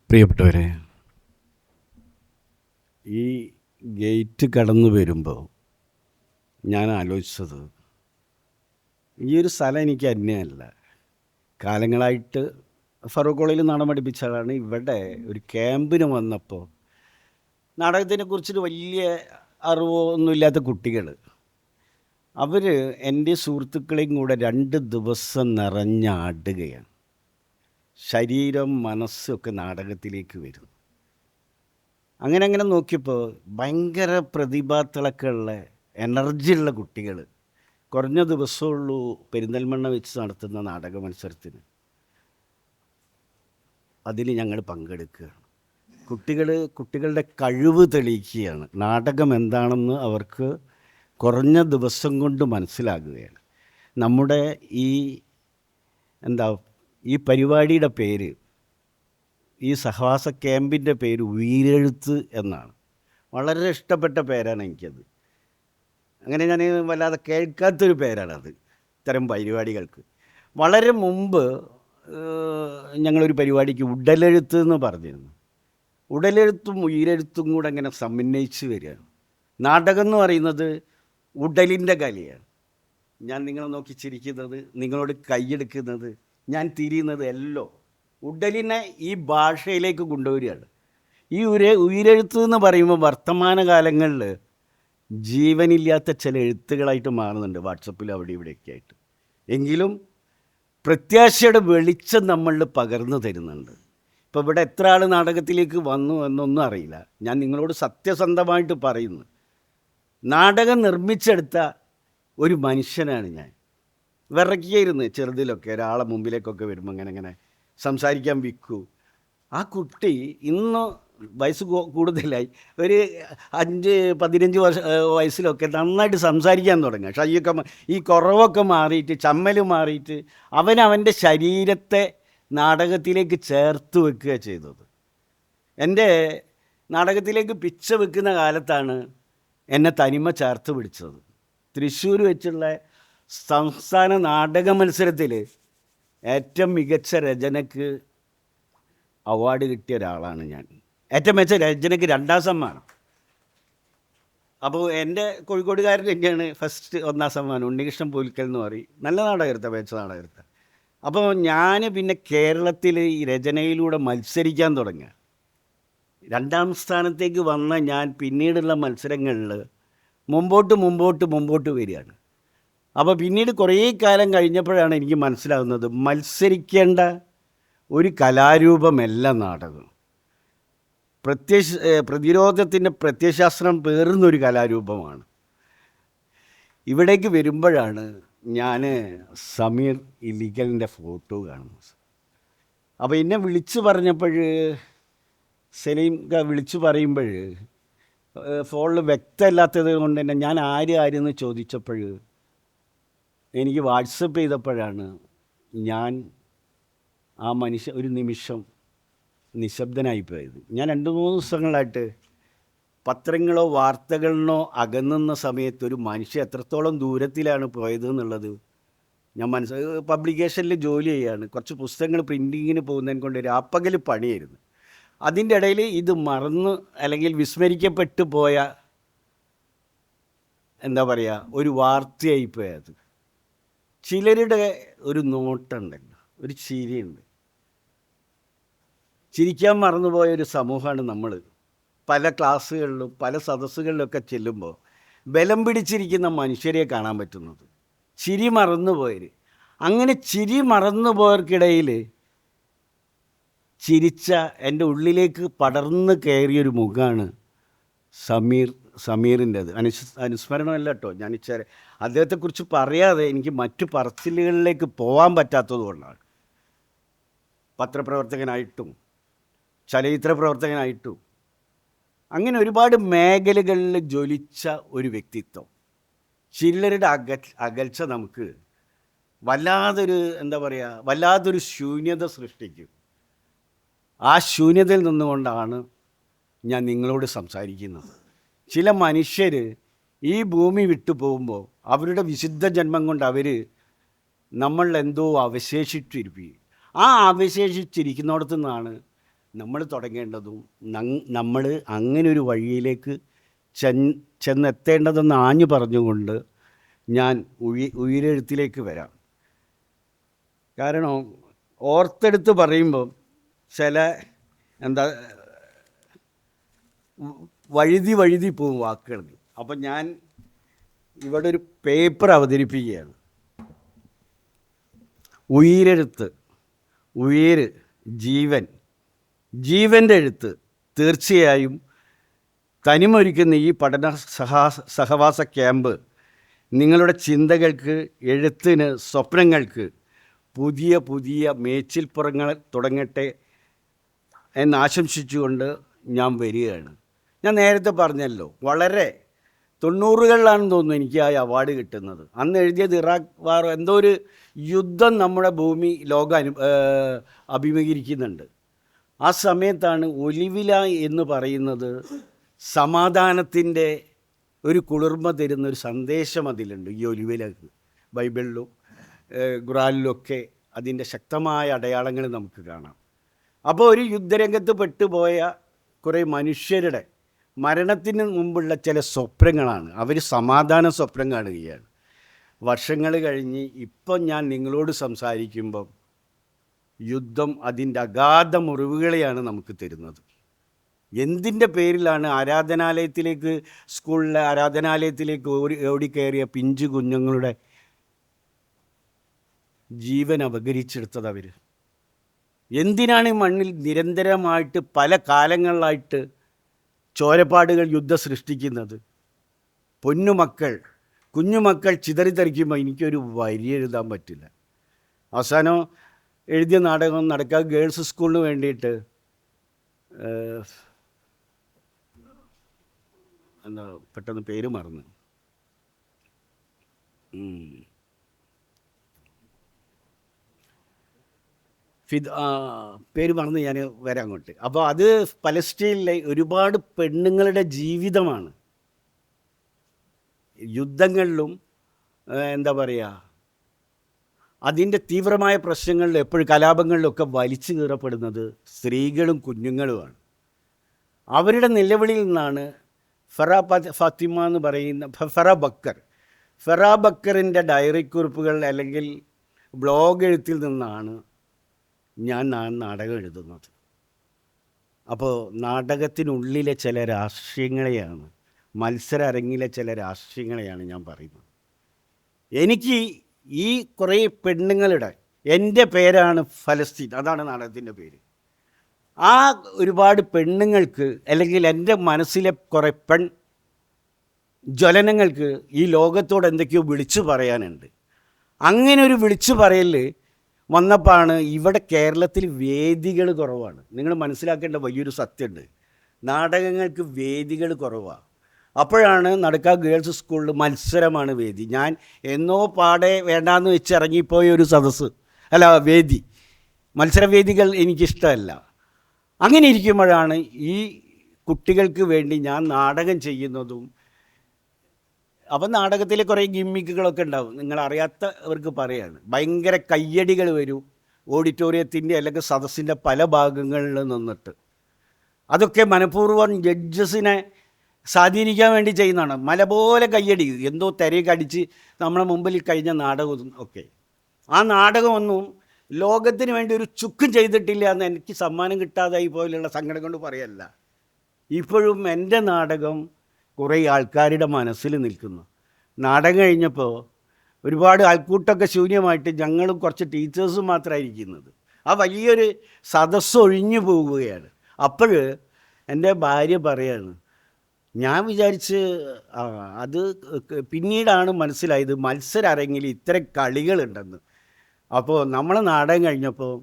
പ്രിയപ്പെട്ടവരെ, ഈ ഗേറ്റ് കടന്നു വരുമ്പോൾ ഞാൻ ആലോചിച്ചത്, ഈ ഒരു സ്ഥലം എനിക്ക് അന്യമല്ല. കാലങ്ങളായിട്ട് ഫറൂഖ് കോളേജിൽ നാടകം പഠിപ്പിച്ച ആളാണ്. ഇവിടെ ഒരു ക്യാമ്പിന് വന്നപ്പോൾ നാടകത്തിനെ കുറിച്ചിട്ട് വലിയ അറിവോ ഒന്നുമില്ലാത്ത കുട്ടികൾ, അവർ എൻ്റെ സുഹൃത്തുക്കളെയും കൂടെ 2 ദിവസം നിറഞ്ഞാടുകയാണ്. ശരീരം മനസ്സൊക്കെ നാടകത്തിലേക്ക് വരും. അങ്ങനെ നോക്കിയപ്പോൾ ഭയങ്കര പ്രതിഭാത്തിളക്കമുള്ള എനർജിയുള്ള കുട്ടികൾ. കുറഞ്ഞ ദിവസമുള്ളൂ പെരിന്തൽമണ്ണ വെച്ച് നടത്തുന്ന നാടക മത്സരത്തിന്. അതിൽ ഞങ്ങൾ പങ്കെടുക്കുകയാണ്. കുട്ടികളുടെ കഴിവ് തെളിയിക്കുകയാണ്. നാടകം എന്താണെന്ന് അവർക്ക് കുറഞ്ഞ ദിവസം കൊണ്ട് മനസ്സിലാകുകയാണ്. നമ്മുടെ ഈ പരിപാടിയുടെ പേര്, ഈ സഹവാസ ക്യാമ്പിൻ്റെ പേര് ഉയിരെഴുത്ത് എന്നാണ്. വളരെ ഇഷ്ടപ്പെട്ട പേരാണ് എനിക്കത്. അങ്ങനെ ഞാൻ വല്ലാതെ കേൾക്കാത്തൊരു പേരാണത് ഇത്തരം പരിപാടികൾക്ക്. വളരെ മുമ്പ് ഞങ്ങളൊരു പരിപാടിക്ക് ഉടലെഴുത്ത് എന്ന് പറഞ്ഞിരുന്നു. ഉടലെഴുത്തും ഉയിരെഴുത്തും കൂടെ അങ്ങനെ സമന്വയിച്ച് വരികയാണ്. നാടകം എന്ന് പറയുന്നത് ഉടലിൻ്റെ കലയാണ്. ഞാൻ നിങ്ങളെ നോക്കി ചിരിക്കുന്നത്, നിങ്ങളോട് കൈയെടുക്കുന്നത്, ഞാൻ തിരിയുന്നത് എല്ലാം ഉടലിനെ ഈ ഭാഷയിലേക്ക് കൊണ്ടുവരികയാണ്. ഈ ഉയിരെഴുത്ത് എന്ന് പറയുമ്പോൾ വർത്തമാനകാലങ്ങളിൽ ജീവനില്ലാത്ത ചില എഴുത്തുകളായിട്ട് മാറുന്നുണ്ട്, വാട്സപ്പിൽ അവിടെ ഇവിടെയൊക്കെ ആയിട്ട്. എങ്കിലും പ്രത്യാശയുടെ വെളിച്ചം നമ്മളിൽ പകർന്നു തരുന്നുണ്ട്. ഇപ്പോൾ ഇവിടെ എത്ര ആൾ നാടകത്തിലേക്ക് വന്നു എന്നൊന്നും അറിയില്ല. ഞാൻ നിങ്ങളോട് സത്യസന്ധമായിട്ട് പറയുന്നു, നാടകം നിർമ്മിച്ചെടുത്ത ഒരു മനുഷ്യനാണ് ഞാൻ. വിറക്കിയായിരുന്നു ചെറുതിലൊക്കെ, ഒരാളെ മുമ്പിലേക്കൊക്കെ വരുമ്പോൾ അങ്ങനെ സംസാരിക്കാൻ വിൽക്കൂ. ആ കുട്ടി ഇന്ന് വയസ്സ് കൂടുതലായി, ഒരു 5-15 വയസ്സിലൊക്കെ നന്നായിട്ട് സംസാരിക്കാൻ തുടങ്ങുക. ഷൈയൊക്കെ ഈ കുറവൊക്കെ മാറിയിട്ട്, ചമ്മൽ മാറിയിട്ട് അവൻ്റെ ശരീരത്തെ നാടകത്തിലേക്ക് ചേർത്ത് വെക്കുക ചെയ്തത്. എൻ്റെ നാടകത്തിലേക്ക് പിച്ച വെക്കുന്ന കാലത്താണ് എന്നെ തനിമ ചേർത്ത് പിടിച്ചത്. തൃശ്ശൂർ വെച്ചുള്ള സംസ്ഥാന നാടക മത്സരത്തിൽ ഏറ്റവും മികച്ച രചനയ്ക്ക് അവാർഡ് കിട്ടിയ ഒരാളാണ് ഞാൻ. ഏറ്റവും മികച്ച രചനയ്ക്ക് 2ാം സമ്മാനം. അപ്പോൾ എൻ്റെ കോഴിക്കോടുകാരൻ തന്നെയാണ് ഫസ്റ്റ് 1ാം സമ്മാനം. ഉണ്ണികൃഷ്ണൻ പൂൽക്കൽ എന്ന് പറയും. നല്ല നാടകരുത്ത, മികച്ച നാടകരുത്ത. അപ്പോൾ ഞാൻ പിന്നെ കേരളത്തിൽ ഈ രചനയിലൂടെ മത്സരിക്കാൻ തുടങ്ങുക. 2ാം സ്ഥാനത്തേക്ക് വന്ന ഞാൻ പിന്നീടുള്ള മത്സരങ്ങളിൽ മുമ്പോട്ട് വരികയാണ്. അപ്പോൾ പിന്നീട് കുറേ കാലം കഴിഞ്ഞപ്പോഴാണ് എനിക്ക് മനസ്സിലാകുന്നത്, മത്സരിക്കേണ്ട ഒരു കലാരൂപമല്ല നാടകം. പ്രതിരോധത്തിൻ്റെ പ്രത്യയശാസ്ത്രം പേറുന്നൊരു കലാരൂപമാണ്. ഇവിടേക്ക് വരുമ്പോഴാണ് ഞാൻ സമീർ ഇല്ലിക്കലിൻ്റെ ഫോട്ടോ കാണുന്നത്. അപ്പോൾ എന്നെ വിളിച്ചു പറഞ്ഞപ്പോൾ, സലീം വിളിച്ചു പറയുമ്പോൾ ഫോണിൽ വ്യക്തമല്ലാത്തത് കൊണ്ട് തന്നെ ഞാൻ ആരെന്ന് ചോദിച്ചപ്പോൾ, എനിക്ക് വാട്സപ്പ് ചെയ്തപ്പോഴാണ് ഞാൻ ആ ഒരു നിമിഷം നിശബ്ദനായിപ്പോയത്. ഞാൻ 2-3 ദിവസങ്ങളായിട്ട് പത്രങ്ങളോ വാർത്തകളിലോ അകന്നുന്ന സമയത്ത് ഒരു മനുഷ്യൻ എത്രത്തോളം ദൂരത്തിലാണ് പോയത് എന്നുള്ളത് ഞാൻ പബ്ലിക്കേഷനിൽ ജോലി ചെയ്യുകയാണ്. കുറച്ച് പുസ്തകങ്ങൾ പ്രിൻറ്റിങ്ങിന് പോകുന്നതിനെ കൊണ്ട് രാപ്പകൽ പണിയായിരുന്നു. അതിൻ്റെ ഇടയിൽ ഇത് മറന്ന് അല്ലെങ്കിൽ വിസ്മരിക്കപ്പെട്ടു പോയ ഒരു വാർത്തയായിപ്പോയത്. ചിലരുടെ ഒരു നോട്ടുണ്ടല്ലോ, ഒരു ചിരിയുണ്ട്. ചിരിക്കാൻ മറന്നുപോയൊരു സമൂഹമാണ് നമ്മൾ. പല ക്ലാസ്സുകളിലും പല സദസ്സുകളിലൊക്കെ ചെല്ലുമ്പോൾ ബലം പിടിച്ചിരിക്കുന്ന മനുഷ്യരെ കാണാൻ പറ്റുന്നത്, ചിരി മറന്നുപോയവർ. അങ്ങനെ ചിരി മറന്നുപോയവർക്കിടയിൽ ചിരിച്ച എൻ്റെ ഉള്ളിലേക്ക് പടർന്ന് കയറിയൊരു മുഖമാണ് സമീറിൻ്റെത്. അനുസ്മരണമല്ല കേട്ടോ, ഞാൻ അദ്ദേഹത്തെക്കുറിച്ച് പറയാതെ എനിക്ക് മറ്റു പറച്ചിലുകളിലേക്ക് പോകാൻ പറ്റാത്തത് കൊണ്ടാണ്. പത്രപ്രവർത്തകനായിട്ടും ചലച്ചിത്ര പ്രവർത്തകനായിട്ടും അങ്ങനെ ഒരുപാട് മേഖലകളിൽ ജ്വലിച്ച ഒരു വ്യക്തിത്വം. ചിലരുടെ അകൽച്ച നമുക്ക് വല്ലാതൊരു ശൂന്യത സൃഷ്ടിക്കും. ആ ശൂന്യതയിൽ നിന്നുകൊണ്ടാണ് ഞാൻ നിങ്ങളോട് സംസാരിക്കുന്നത്. ചില മനുഷ്യർ ഈ ഭൂമി വിട്ടു പോകുമ്പോൾ അവരുടെ വിശുദ്ധ ജന്മം കൊണ്ട് അവർ നമ്മളിൽ എന്തോ അവശേഷിച്ചിരിക്കും. ആ അവശേഷിച്ചിരിക്കുന്നിടത്തു നിന്നാണ് നമ്മൾ തുടങ്ങേണ്ടതും നമ്മൾ അങ്ങനെ ഒരു വഴിയിലേക്ക് ചെന്നെത്തേണ്ടതെന്ന് ആഞ്ഞു പറഞ്ഞുകൊണ്ട് ഞാൻ ഉയിരെഴുത്തിലേക്ക് വരാം. കാരണം ഓർത്തെടുത്ത് പറയുമ്പം ചില എന്താ വഴുതി പോകും വാക്കുകൾ. അപ്പം ഞാൻ ഇവിടെ ഒരു പേപ്പർ അവതരിപ്പിക്കുകയാണ്. ഉയിരെഴുത്ത്, ഉയിര്, ജീവൻ, ജീവൻ്റെ എഴുത്ത്. തീർച്ചയായും തനിമൊരുക്കുന്ന ഈ പഠന സഹവാസ ക്യാമ്പ് നിങ്ങളുടെ ചിന്തകൾക്ക്, എഴുത്തിന്, സ്വപ്നങ്ങൾക്ക് പുതിയ പുതിയ മേച്ചിൽപ്പുറങ്ങൾ തുടങ്ങട്ടെ എന്നാശംസിച്ചുകൊണ്ട് ഞാൻ വരികയാണ്. ഞാൻ നേരത്തെ പറഞ്ഞല്ലോ, വളരെ 90കളിലാണെന്ന് തോന്നുന്നു എനിക്ക് ആ അവാർഡ് കിട്ടുന്നത്. അന്ന് എഴുതിയത് ഇറാഖ് വാർ, എന്തോ ഒരു യുദ്ധം നമ്മുടെ ഭൂമി അഭിമുഖീകരിക്കുന്നുണ്ട്. ആ സമയത്താണ് ഒലിവില എന്ന് പറയുന്നത് സമാധാനത്തിൻ്റെ ഒരു കുളിർമ തരുന്ന ഒരു സന്ദേശം അതിലുണ്ട്. ഈ ഒലിവിലക്ക് ബൈബിളിലും ഖുറാനിലൊക്കെ അതിൻ്റെ ശക്തമായ അടയാളങ്ങൾ നമുക്ക് കാണാം. അപ്പോൾ ഒരു യുദ്ധരംഗത്ത് പെട്ടുപോയ കുറേ മനുഷ്യരുടെ മരണത്തിന് മുമ്പുള്ള ചില സ്വപ്നങ്ങളാണ്. അവർ സമാധാന സ്വപ്നം കാണുകയാണ്. വർഷങ്ങൾ കഴിഞ്ഞ് ഇപ്പം ഞാൻ നിങ്ങളോട് സംസാരിക്കുമ്പം യുദ്ധം അതിൻ്റെ അഗാധ മുറിവുകളെയാണ് നമുക്ക് തരുന്നത്. എന്തിൻ്റെ പേരിലാണ് സ്കൂളിലെ ആരാധനാലയത്തിലേക്ക് ഓടിക്കയറിയ പിഞ്ചു കുഞ്ഞുങ്ങളുടെ ജീവൻ അപഹരിച്ചെടുത്തത് അവർ? എന്തിനാണ് ഈ മണ്ണിൽ നിരന്തരമായിട്ട് പല കാലങ്ങളിലായിട്ട് ചോരപ്പാടുകൾ യുദ്ധം സൃഷ്ടിക്കുന്നത്? കുഞ്ഞുമക്കൾ ചിതറിത്തെറിക്കുമ്പോൾ എനിക്കൊരു വരി എഴുതാൻ പറ്റില്ല. അവസാനം എഴുതിയ നാടകം നടക്കാവ് ഗേൾസ് സ്കൂളിന് വേണ്ടിയിട്ട് എന്താ പെട്ടെന്ന് പേര് മറന്നു, പേര് മറന്ന് ഞാൻ വരാം അങ്ങോട്ട്. അപ്പോൾ അത് പലസ്തീനിലെ ഒരുപാട് പെണ്ണുങ്ങളുടെ ജീവിതമാണ്. യുദ്ധങ്ങളിലും എന്താ പറയുക, അതിൻ്റെ തീവ്രമായ പ്രശ്നങ്ങളിൽ എപ്പോഴും കലാപങ്ങളിലൊക്കെ വലിച്ചു കീറപ്പെടുന്നത് സ്ത്രീകളും കുഞ്ഞുങ്ങളുമാണ്. അവരുടെ നിലവിളിയിൽ നിന്നാണ് ഫാത്തിമ എന്ന് പറയുന്ന ഫെറ ബക്കറിൻ്റെ ഡയറി കുറിപ്പുകൾ അല്ലെങ്കിൽ ബ്ലോഗ് എഴുത്തിൽ നിന്നാണ് ഞാൻ നാടകം എഴുതുന്നത്. അപ്പോൾ നാടകത്തിനുള്ളിലെ ചില രാഷ്ട്രീയങ്ങളെയാണ്, മത്സര അരങ്ങിലെ ചില രാഷ്ട്രീയങ്ങളെയാണ് ഞാൻ പറയുന്നത്. എനിക്ക് ഈ കുറേ പെണ്ണുങ്ങളുടെ, എൻ്റെ പേരാണ് ഫലസ്തീൻ, അതാണ് നാടകത്തിൻ്റെ പേര്. ആ ഒരുപാട് പെണ്ണുങ്ങൾക്ക് അല്ലെങ്കിൽ എൻ്റെ മനസ്സിലെ കുറേ ജ്വലനങ്ങൾക്ക് ഈ ലോകത്തോട് എന്തൊക്കെയോ വിളിച്ചു പറയാനുണ്ട്. അങ്ങനെ ഒരു വിളിച്ചു പറയൽ വന്നപ്പോഴാണ് ഇവിടെ കേരളത്തിൽ വേദികൾ കുറവാണ്. നിങ്ങൾ മനസ്സിലാക്കേണ്ട വലിയൊരു സത്യമുണ്ട്, നാടകങ്ങൾക്ക് വേദികൾ കുറവാണ്. അപ്പോഴാണ് നടക്കാവ് ഗേൾസ് സ്കൂളിൽ മത്സരമാണ് വേദി. ഞാൻ എന്നോ പാടെ വേണ്ടാന്ന് വെച്ച് ഇറങ്ങിപ്പോയ ഒരു വേദി, മത്സരവേദികൾ എനിക്കിഷ്ടമല്ല. അങ്ങനെ ഇരിക്കുമ്പോഴാണ് ഈ കുട്ടികൾക്ക് വേണ്ടി ഞാൻ നാടകം ചെയ്യുന്നതും. അപ്പം നാടകത്തിൽ കുറേ ഗിമ്മിക്കുകളൊക്കെ ഉണ്ടാവും, നിങ്ങളറിയാത്തവർക്ക് പറയാണ്. ഭയങ്കര കയ്യടികൾ വരും ഓഡിറ്റോറിയത്തിൻ്റെ അല്ലെങ്കിൽ സദസ്സിൻ്റെ പല ഭാഗങ്ങളിൽ നിന്നിട്ട്. അതൊക്കെ മനഃപൂർവ്വം ജഡ്ജസിനെ സ്വാധീനിക്കാൻ വേണ്ടി ചെയ്യുന്നതാണ്. മല പോലെ കയ്യടി, എന്തോ തിരയൊക്കെ അടിച്ച് നമ്മളെ മുമ്പിൽ കഴിഞ്ഞ നാടകം ഒക്കെ. ആ നാടകമൊന്നും ലോകത്തിന് വേണ്ടി ഒരു ചുക്കും ചെയ്തിട്ടില്ല എന്ന് എനിക്ക് സമ്മാനം കിട്ടാതായി പോലുള്ള സങ്കടം കൊണ്ട് പറയല്ല. ഇപ്പോഴും എൻ്റെ നാടകം കുറേ ആൾക്കാരുടെ മനസ്സിൽ നിൽക്കുന്നു. നാടകം കഴിഞ്ഞപ്പോൾ ഒരുപാട് ആൾക്കൂട്ടമൊക്കെ ശൂന്യമായിട്ട് ഞങ്ങളും കുറച്ച് ടീച്ചേഴ്സും മാത്രമായിരിക്കുന്നത്. ആ വലിയൊരു സദസ്സ് ഒഴിഞ്ഞു പോവുകയാണ്. അപ്പോൾ എൻ്റെ ഭാര്യ പറയാണ്, ഞാൻ വിചാരിച്ച് അത് പിന്നീടാണ് മനസ്സിലായത് മത്സര അരങ്ങിൽ ഇത്തരം കളികളുണ്ടെന്ന്. അപ്പോൾ നമ്മളെ നാടകം കഴിഞ്ഞപ്പോൾ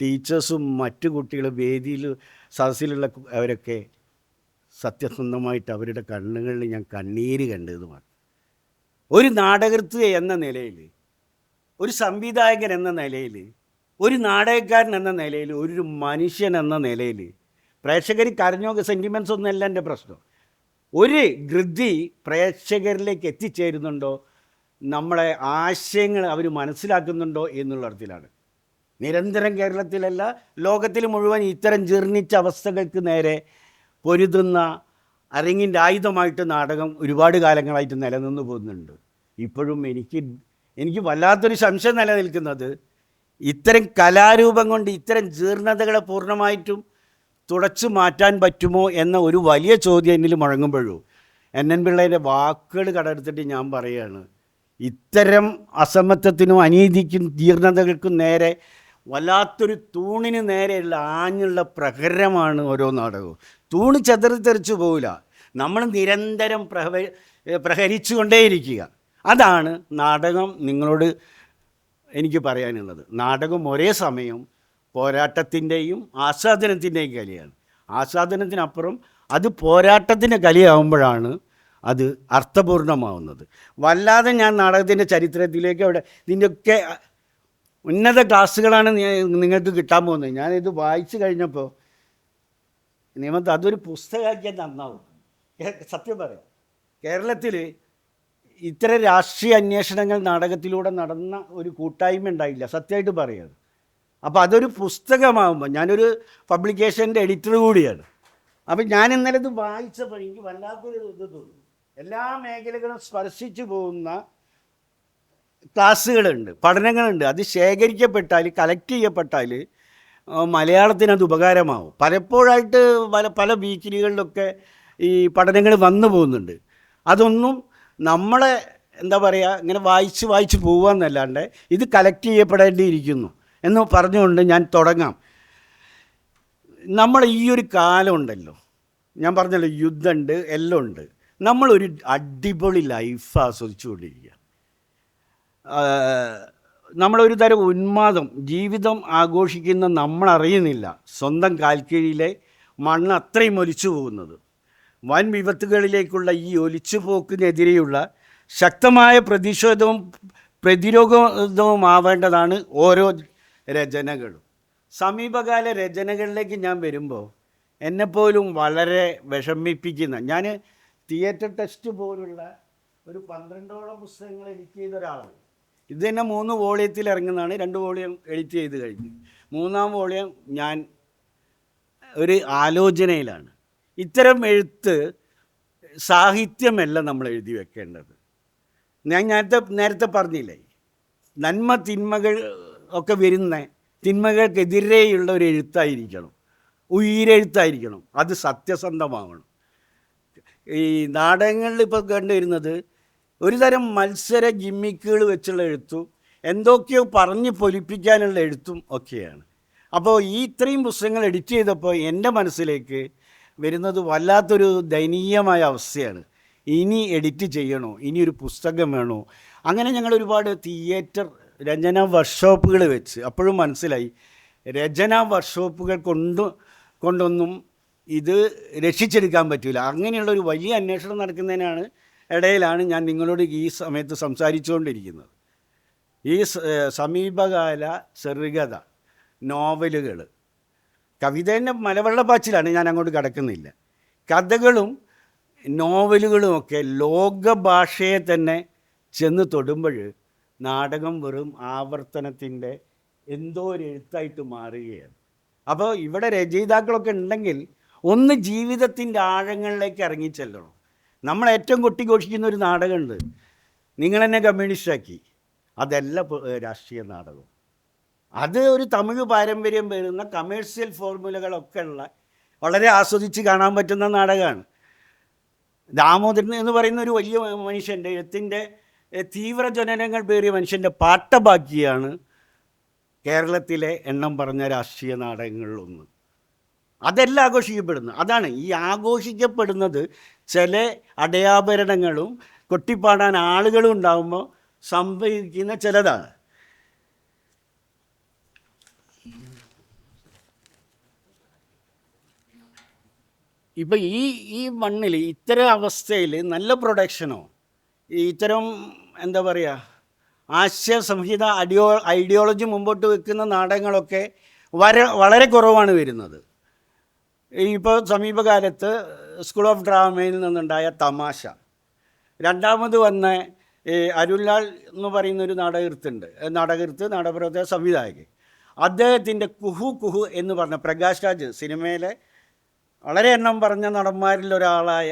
ടീച്ചേഴ്സും മറ്റു കുട്ടികളും വേദിയിൽ സദസ്സിലുള്ള അവരൊക്കെ സത്യസന്ധമായിട്ട് അവരുടെ കണ്ണുകളിൽ ഞാൻ കണ്ണീര് കണ്ടതുമാണ്. ഒരു നാടകൃത്ത് എന്ന നിലയിൽ, ഒരു സംവിധായകൻ എന്ന നിലയിൽ, ഒരു നാടകക്കാരൻ എന്ന നിലയിൽ, ഒരു മനുഷ്യൻ എന്ന നിലയിൽ പ്രേക്ഷകർ കരഞ്ഞോ സെൻറ്റിമെൻറ്റ്സ് ഒന്നുമല്ല എൻ്റെ പ്രശ്നം. ഒരു കൃതി പ്രേക്ഷകരിലേക്ക് എത്തിച്ചേരുന്നുണ്ടോ, നമ്മളെ ആശയങ്ങൾ അവർ മനസ്സിലാക്കുന്നുണ്ടോ എന്നുള്ള അർത്ഥത്തിലാണ്. നിരന്തരം കേരളത്തിലല്ല, ലോകത്തിൽ മുഴുവൻ ഇത്തരം ജീർണിച്ച അവസ്ഥകൾക്ക് നേരെ പൊരുതുന്ന അരങ്ങിൻ്റെ ആയുധമായിട്ട് നാടകം ഒരുപാട് കാലങ്ങളായിട്ട് നിലനിന്ന് പോകുന്നുണ്ട്. ഇപ്പോഴും എനിക്ക് വല്ലാത്തൊരു സംശയം നിലനിൽക്കുന്നത്, ഇത്തരം കലാരൂപം കൊണ്ട് ഇത്തരം ജീർണതകളെ പൂർണ്ണമായിട്ടും തുടച്ചു മാറ്റാൻ പറ്റുമോ എന്ന ഒരു വലിയ ചോദ്യം എന്നിൽ മുഴങ്ങുമ്പോഴും NN പിള്ളേൻ്റെ വാക്കുകൾ കടമെടുത്തിട്ട് ഞാൻ പറയുകയാണ്, ഇത്തരം അസമത്വത്തിനും അനീതിക്കും ജീർണതകൾക്കും നേരെ വല്ലാത്തൊരു തൂണിന് നേരെയുള്ള ആഞ്ഞുള്ള പ്രഹരമാണ് ഓരോ നാടകവും. തൂണ് ചെതറിത്തെറിച്ചു പോവില്ല, നമ്മൾ നിരന്തരം പ്രഹരിച്ചു കൊണ്ടേയിരിക്കുക. അതാണ് നാടകം നിങ്ങളോട് എനിക്ക് പറയാനുള്ളത്. നാടകം ഒരേ സമയം പോരാട്ടത്തിൻ്റെയും ആസ്വാദനത്തിൻ്റെയും കലയാണ്. ആസ്വാദനത്തിനപ്പുറം അത് പോരാട്ടത്തിൻ്റെ കലയാകുമ്പോഴാണ് അത് അർത്ഥപൂർണമാവുന്നത്. വല്ലാതെ ഞാൻ നാടകത്തിൻ്റെ ചരിത്രത്തിലേക്ക് ഇതിൻ്റെയൊക്കെ ഉന്നത ക്ലാസ്സുകളാണ് നിങ്ങൾക്ക് കിട്ടാൻ പോകുന്നത്. ഞാനിത് വായിച്ചു കഴിഞ്ഞപ്പോൾ നിയമത്ത് അതൊരു പുസ്തകമാക്കിയാൽ നന്നാവും. സത്യം പറയാം, കേരളത്തിൽ ഇത്തരം രാഷ്ട്രീയ അന്വേഷണങ്ങൾ നാടകത്തിലൂടെ നടന്ന ഒരു കൂട്ടായ്മ ഉണ്ടായില്ല, സത്യമായിട്ട് പറയുന്നത്. അപ്പോൾ അതൊരു പുസ്തകമാകുമ്പോൾ, ഞാനൊരു പബ്ലിക്കേഷൻ്റെ എഡിറ്റർ കൂടിയാണ്. അപ്പം ഞാൻ ഇന്നലെ ഇത് വായിച്ചപ്പോൾ എനിക്ക് വല്ലാത്തൊരു ഇത് തോന്നി. എല്ലാ മേഖലകളും സ്പർശിച്ചു പോകുന്ന ക്ലാസ്സുകളുണ്ട്, പഠനങ്ങളുണ്ട്. അത് ശേഖരിക്കപ്പെട്ടാൽ, കളക്ട് ചെയ്യപ്പെട്ടാൽ മലയാളത്തിന് അത് ഉപകാരമാവും. പലപ്പോഴായിട്ട് പല വീക്കിലികളിലൊക്കെ ഈ പഠനങ്ങൾ വന്നു പോകുന്നുണ്ട്. അതൊന്നും നമ്മളെ എന്താ പറയുക, ഇങ്ങനെ വായിച്ച് പോവുകയെന്നല്ലാണ്ട് ഇത് കളക്ട് ചെയ്യപ്പെടേണ്ടിയിരിക്കുന്നു എന്ന് പറഞ്ഞുകൊണ്ട് ഞാൻ തുടങ്ങാം. നമ്മൾ ഈ ഒരു കാലം ഉണ്ടല്ലോ, ഞാൻ പറഞ്ഞല്ലോ, യുദ്ധമുണ്ട്, എല്ലാം ഉണ്ട്. നമ്മളൊരു അടിപൊളി ലൈഫ് ആസ്വദിച്ചുകൊണ്ടിരിക്കുക. നമ്മളൊരു തരം ഉന്മാദം, ജീവിതം ആഘോഷിക്കുന്ന നമ്മളറിയുന്നില്ല. സ്വന്തം കാൽക്കീഴിലെ മണ്ണ് അത്രയും ഒലിച്ചു പോകുന്നത്. വൻ വിപത്തുകളിലേക്കുള്ള ഈ ഒലിച്ചുപോക്കിനെതിരെയുള്ള ശക്തമായ പ്രതിരോധവും ആവേണ്ടതാണ് ഓരോ രചനകളും. സമീപകാല രചനകളിലേക്ക് ഞാൻ വരുമ്പോൾ എന്നെപ്പോലും വളരെ വിഷമിപ്പിക്കുന്ന, ഞാൻ തിയേറ്റർ ടെസ്റ്റ് പോലുള്ള ഒരു 12ഓളം പുസ്തകങ്ങൾ എഡിറ്റ് ചെയ്ത ഒരാളാണ്. ഇത് തന്നെ 3 വോളിയത്തിൽ ഇറങ്ങുന്നതാണ്. 2 വോളിയം എഡിറ്റ് ചെയ്ത് കഴിഞ്ഞു. 3-ാം വോളിയം ഞാൻ ഒരു ആലോചനയിലാണ്. ഇത്തരം എഴുത്ത് സാഹിത്യമല്ല നമ്മൾ എഴുതി വെക്കേണ്ടത്. ഞാൻ നേരത്തെ പറഞ്ഞില്ലേ, നന്മ തിന്മകൾ ഒക്കെ വരുന്ന തിന്മകൾക്കെതിരെയുള്ള ഒരു എഴുത്തായിരിക്കണം, ഉയരെഴുത്തായിരിക്കണം. അത് സത്യസന്ധമാവണം. ഈ നാടകങ്ങളിൽ ഇപ്പോൾ കണ്ടുവരുന്നത് ഒരു തരം മത്സര ഗിമ്മിക്കുകൾ വെച്ചുള്ള എഴുത്തും എന്തൊക്കെയോ പറഞ്ഞ് പൊലിപ്പിക്കാനുള്ള എഴുത്തും ഒക്കെയാണ്. അപ്പോൾ ഇത്രയും പുസ്തകങ്ങൾ എഡിറ്റ് ചെയ്തപ്പോൾ എൻ്റെ മനസ്സിലേക്ക് വരുന്നത് വല്ലാത്തൊരു ദയനീയമായ അവസ്ഥയാണ്. ഇനി എഡിറ്റ് ചെയ്യണോ, ഇനി ഒരു പുസ്തകം വേണോ? അങ്ങനെ ഞങ്ങൾ ഒരുപാട് തിയേറ്റർ രചനാ വർക്ക്ഷോപ്പുകൾ വെച്ച് അപ്പോഴും മനസ്സിലായി, രചനാ വർക്ക്ഷോപ്പുകൾ കൊണ്ടൊന്നും ഇത് രക്ഷിച്ചെടുക്കാൻ പറ്റില്ല. അങ്ങനെയുള്ളൊരു വലിയ അന്വേഷണം നടക്കുന്നതിനാണ് ഇടയിലാണ് ഞാൻ നിങ്ങളോട് ഈ സമയത്ത് സംസാരിച്ചുകൊണ്ടിരിക്കുന്നത്. ഈ സമീപകാല ചെറുകഥ, നോവലുകൾ, കവിതേൻ്റെ മലവെള്ളപ്പാച്ചിലാണ്, ഞാൻ അങ്ങോട്ട് കടക്കുന്നില്ല. കഥകളും നോവലുകളുമൊക്കെ ലോകഭാഷയെ തന്നെ ചെന്ന് തൊടുമ്പോൾ നാടകം വെറും ആവർത്തനത്തിൻ്റെ എന്തോ ഒരു എഴുത്തായിട്ട് മാറുകയാണ്. അപ്പോൾ ഇവിടെ രചയിതാക്കളൊക്കെ ഉണ്ടെങ്കിൽ ഒന്ന് ജീവിതത്തിൻ്റെ ആഴങ്ങളിലേക്ക് ഇറങ്ങിച്ചെല്ലണം. നമ്മൾ ഏറ്റവും കൊട്ടിഘോഷിക്കുന്ന ഒരു നാടകമുണ്ട്, നിങ്ങളെന്നെ കമ്മ്യൂണിസ്റ്റാക്കി. അതല്ല രാഷ്ട്രീയ നാടകം. അത് ഒരു തമിഴ് പാരമ്പര്യം വരുന്ന കമേഴ്സ്യൽ ഫോർമുലകളൊക്കെ ഉള്ള വളരെ ആസ്വദിച്ച് കാണാൻ പറ്റുന്ന നാടകമാണ്. ദാമോദരൻ എന്ന് പറയുന്ന ഒരു വലിയ മനുഷ്യൻ്റെ എഴുത്തിൻ്റെ തീവ്രജനനങ്ങൾ പേറിയ മനുഷ്യൻ്റെ പാട്ടബാക്കിയാണ് കേരളത്തിലെ എണ്ണം പറഞ്ഞ രാഷ്ട്രീയ നാടകങ്ങളിലൊന്ന്. അതെല്ലാം ആഘോഷിക്കപ്പെടുന്നു. അതാണ് ഈ ആഘോഷിക്കപ്പെടുന്നത്. ചില അടയാഭരണങ്ങളും കൊട്ടിപ്പാടാൻ ആളുകളും ഉണ്ടാകുമ്പോൾ സംഭവിക്കുന്ന ചിലതാണ്. ഇപ്പം ഈ മണ്ണിൽ ഇത്തരം അവസ്ഥയിൽ നല്ല പ്രൊഡക്ഷനോ ഇത്തരം എന്താ പറയുക ആശയസംഹിത ഐഡിയോളജി മുമ്പോട്ട് വെക്കുന്ന നാടകങ്ങളൊക്കെ വളരെ കുറവാണ് വരുന്നത്. ഇപ്പോൾ സമീപകാലത്ത് സ്കൂൾ ഓഫ് ഡ്രാമയിൽ നിന്നുണ്ടായ തമാശ, രണ്ടാമത് വന്ന അരുൾലാൽ എന്ന് പറയുന്നൊരു നാടകൃത്ത്, നാടകപ്രവർത്തക സംവിധായകൻ, അദ്ദേഹത്തിൻ്റെ കുഹു കുഹു എന്ന് പറഞ്ഞ പ്രകാശ് രാജ്, സിനിമയിലെ വളരെ എണ്ണം പറഞ്ഞ നടന്മാരിൽ ഒരാളായ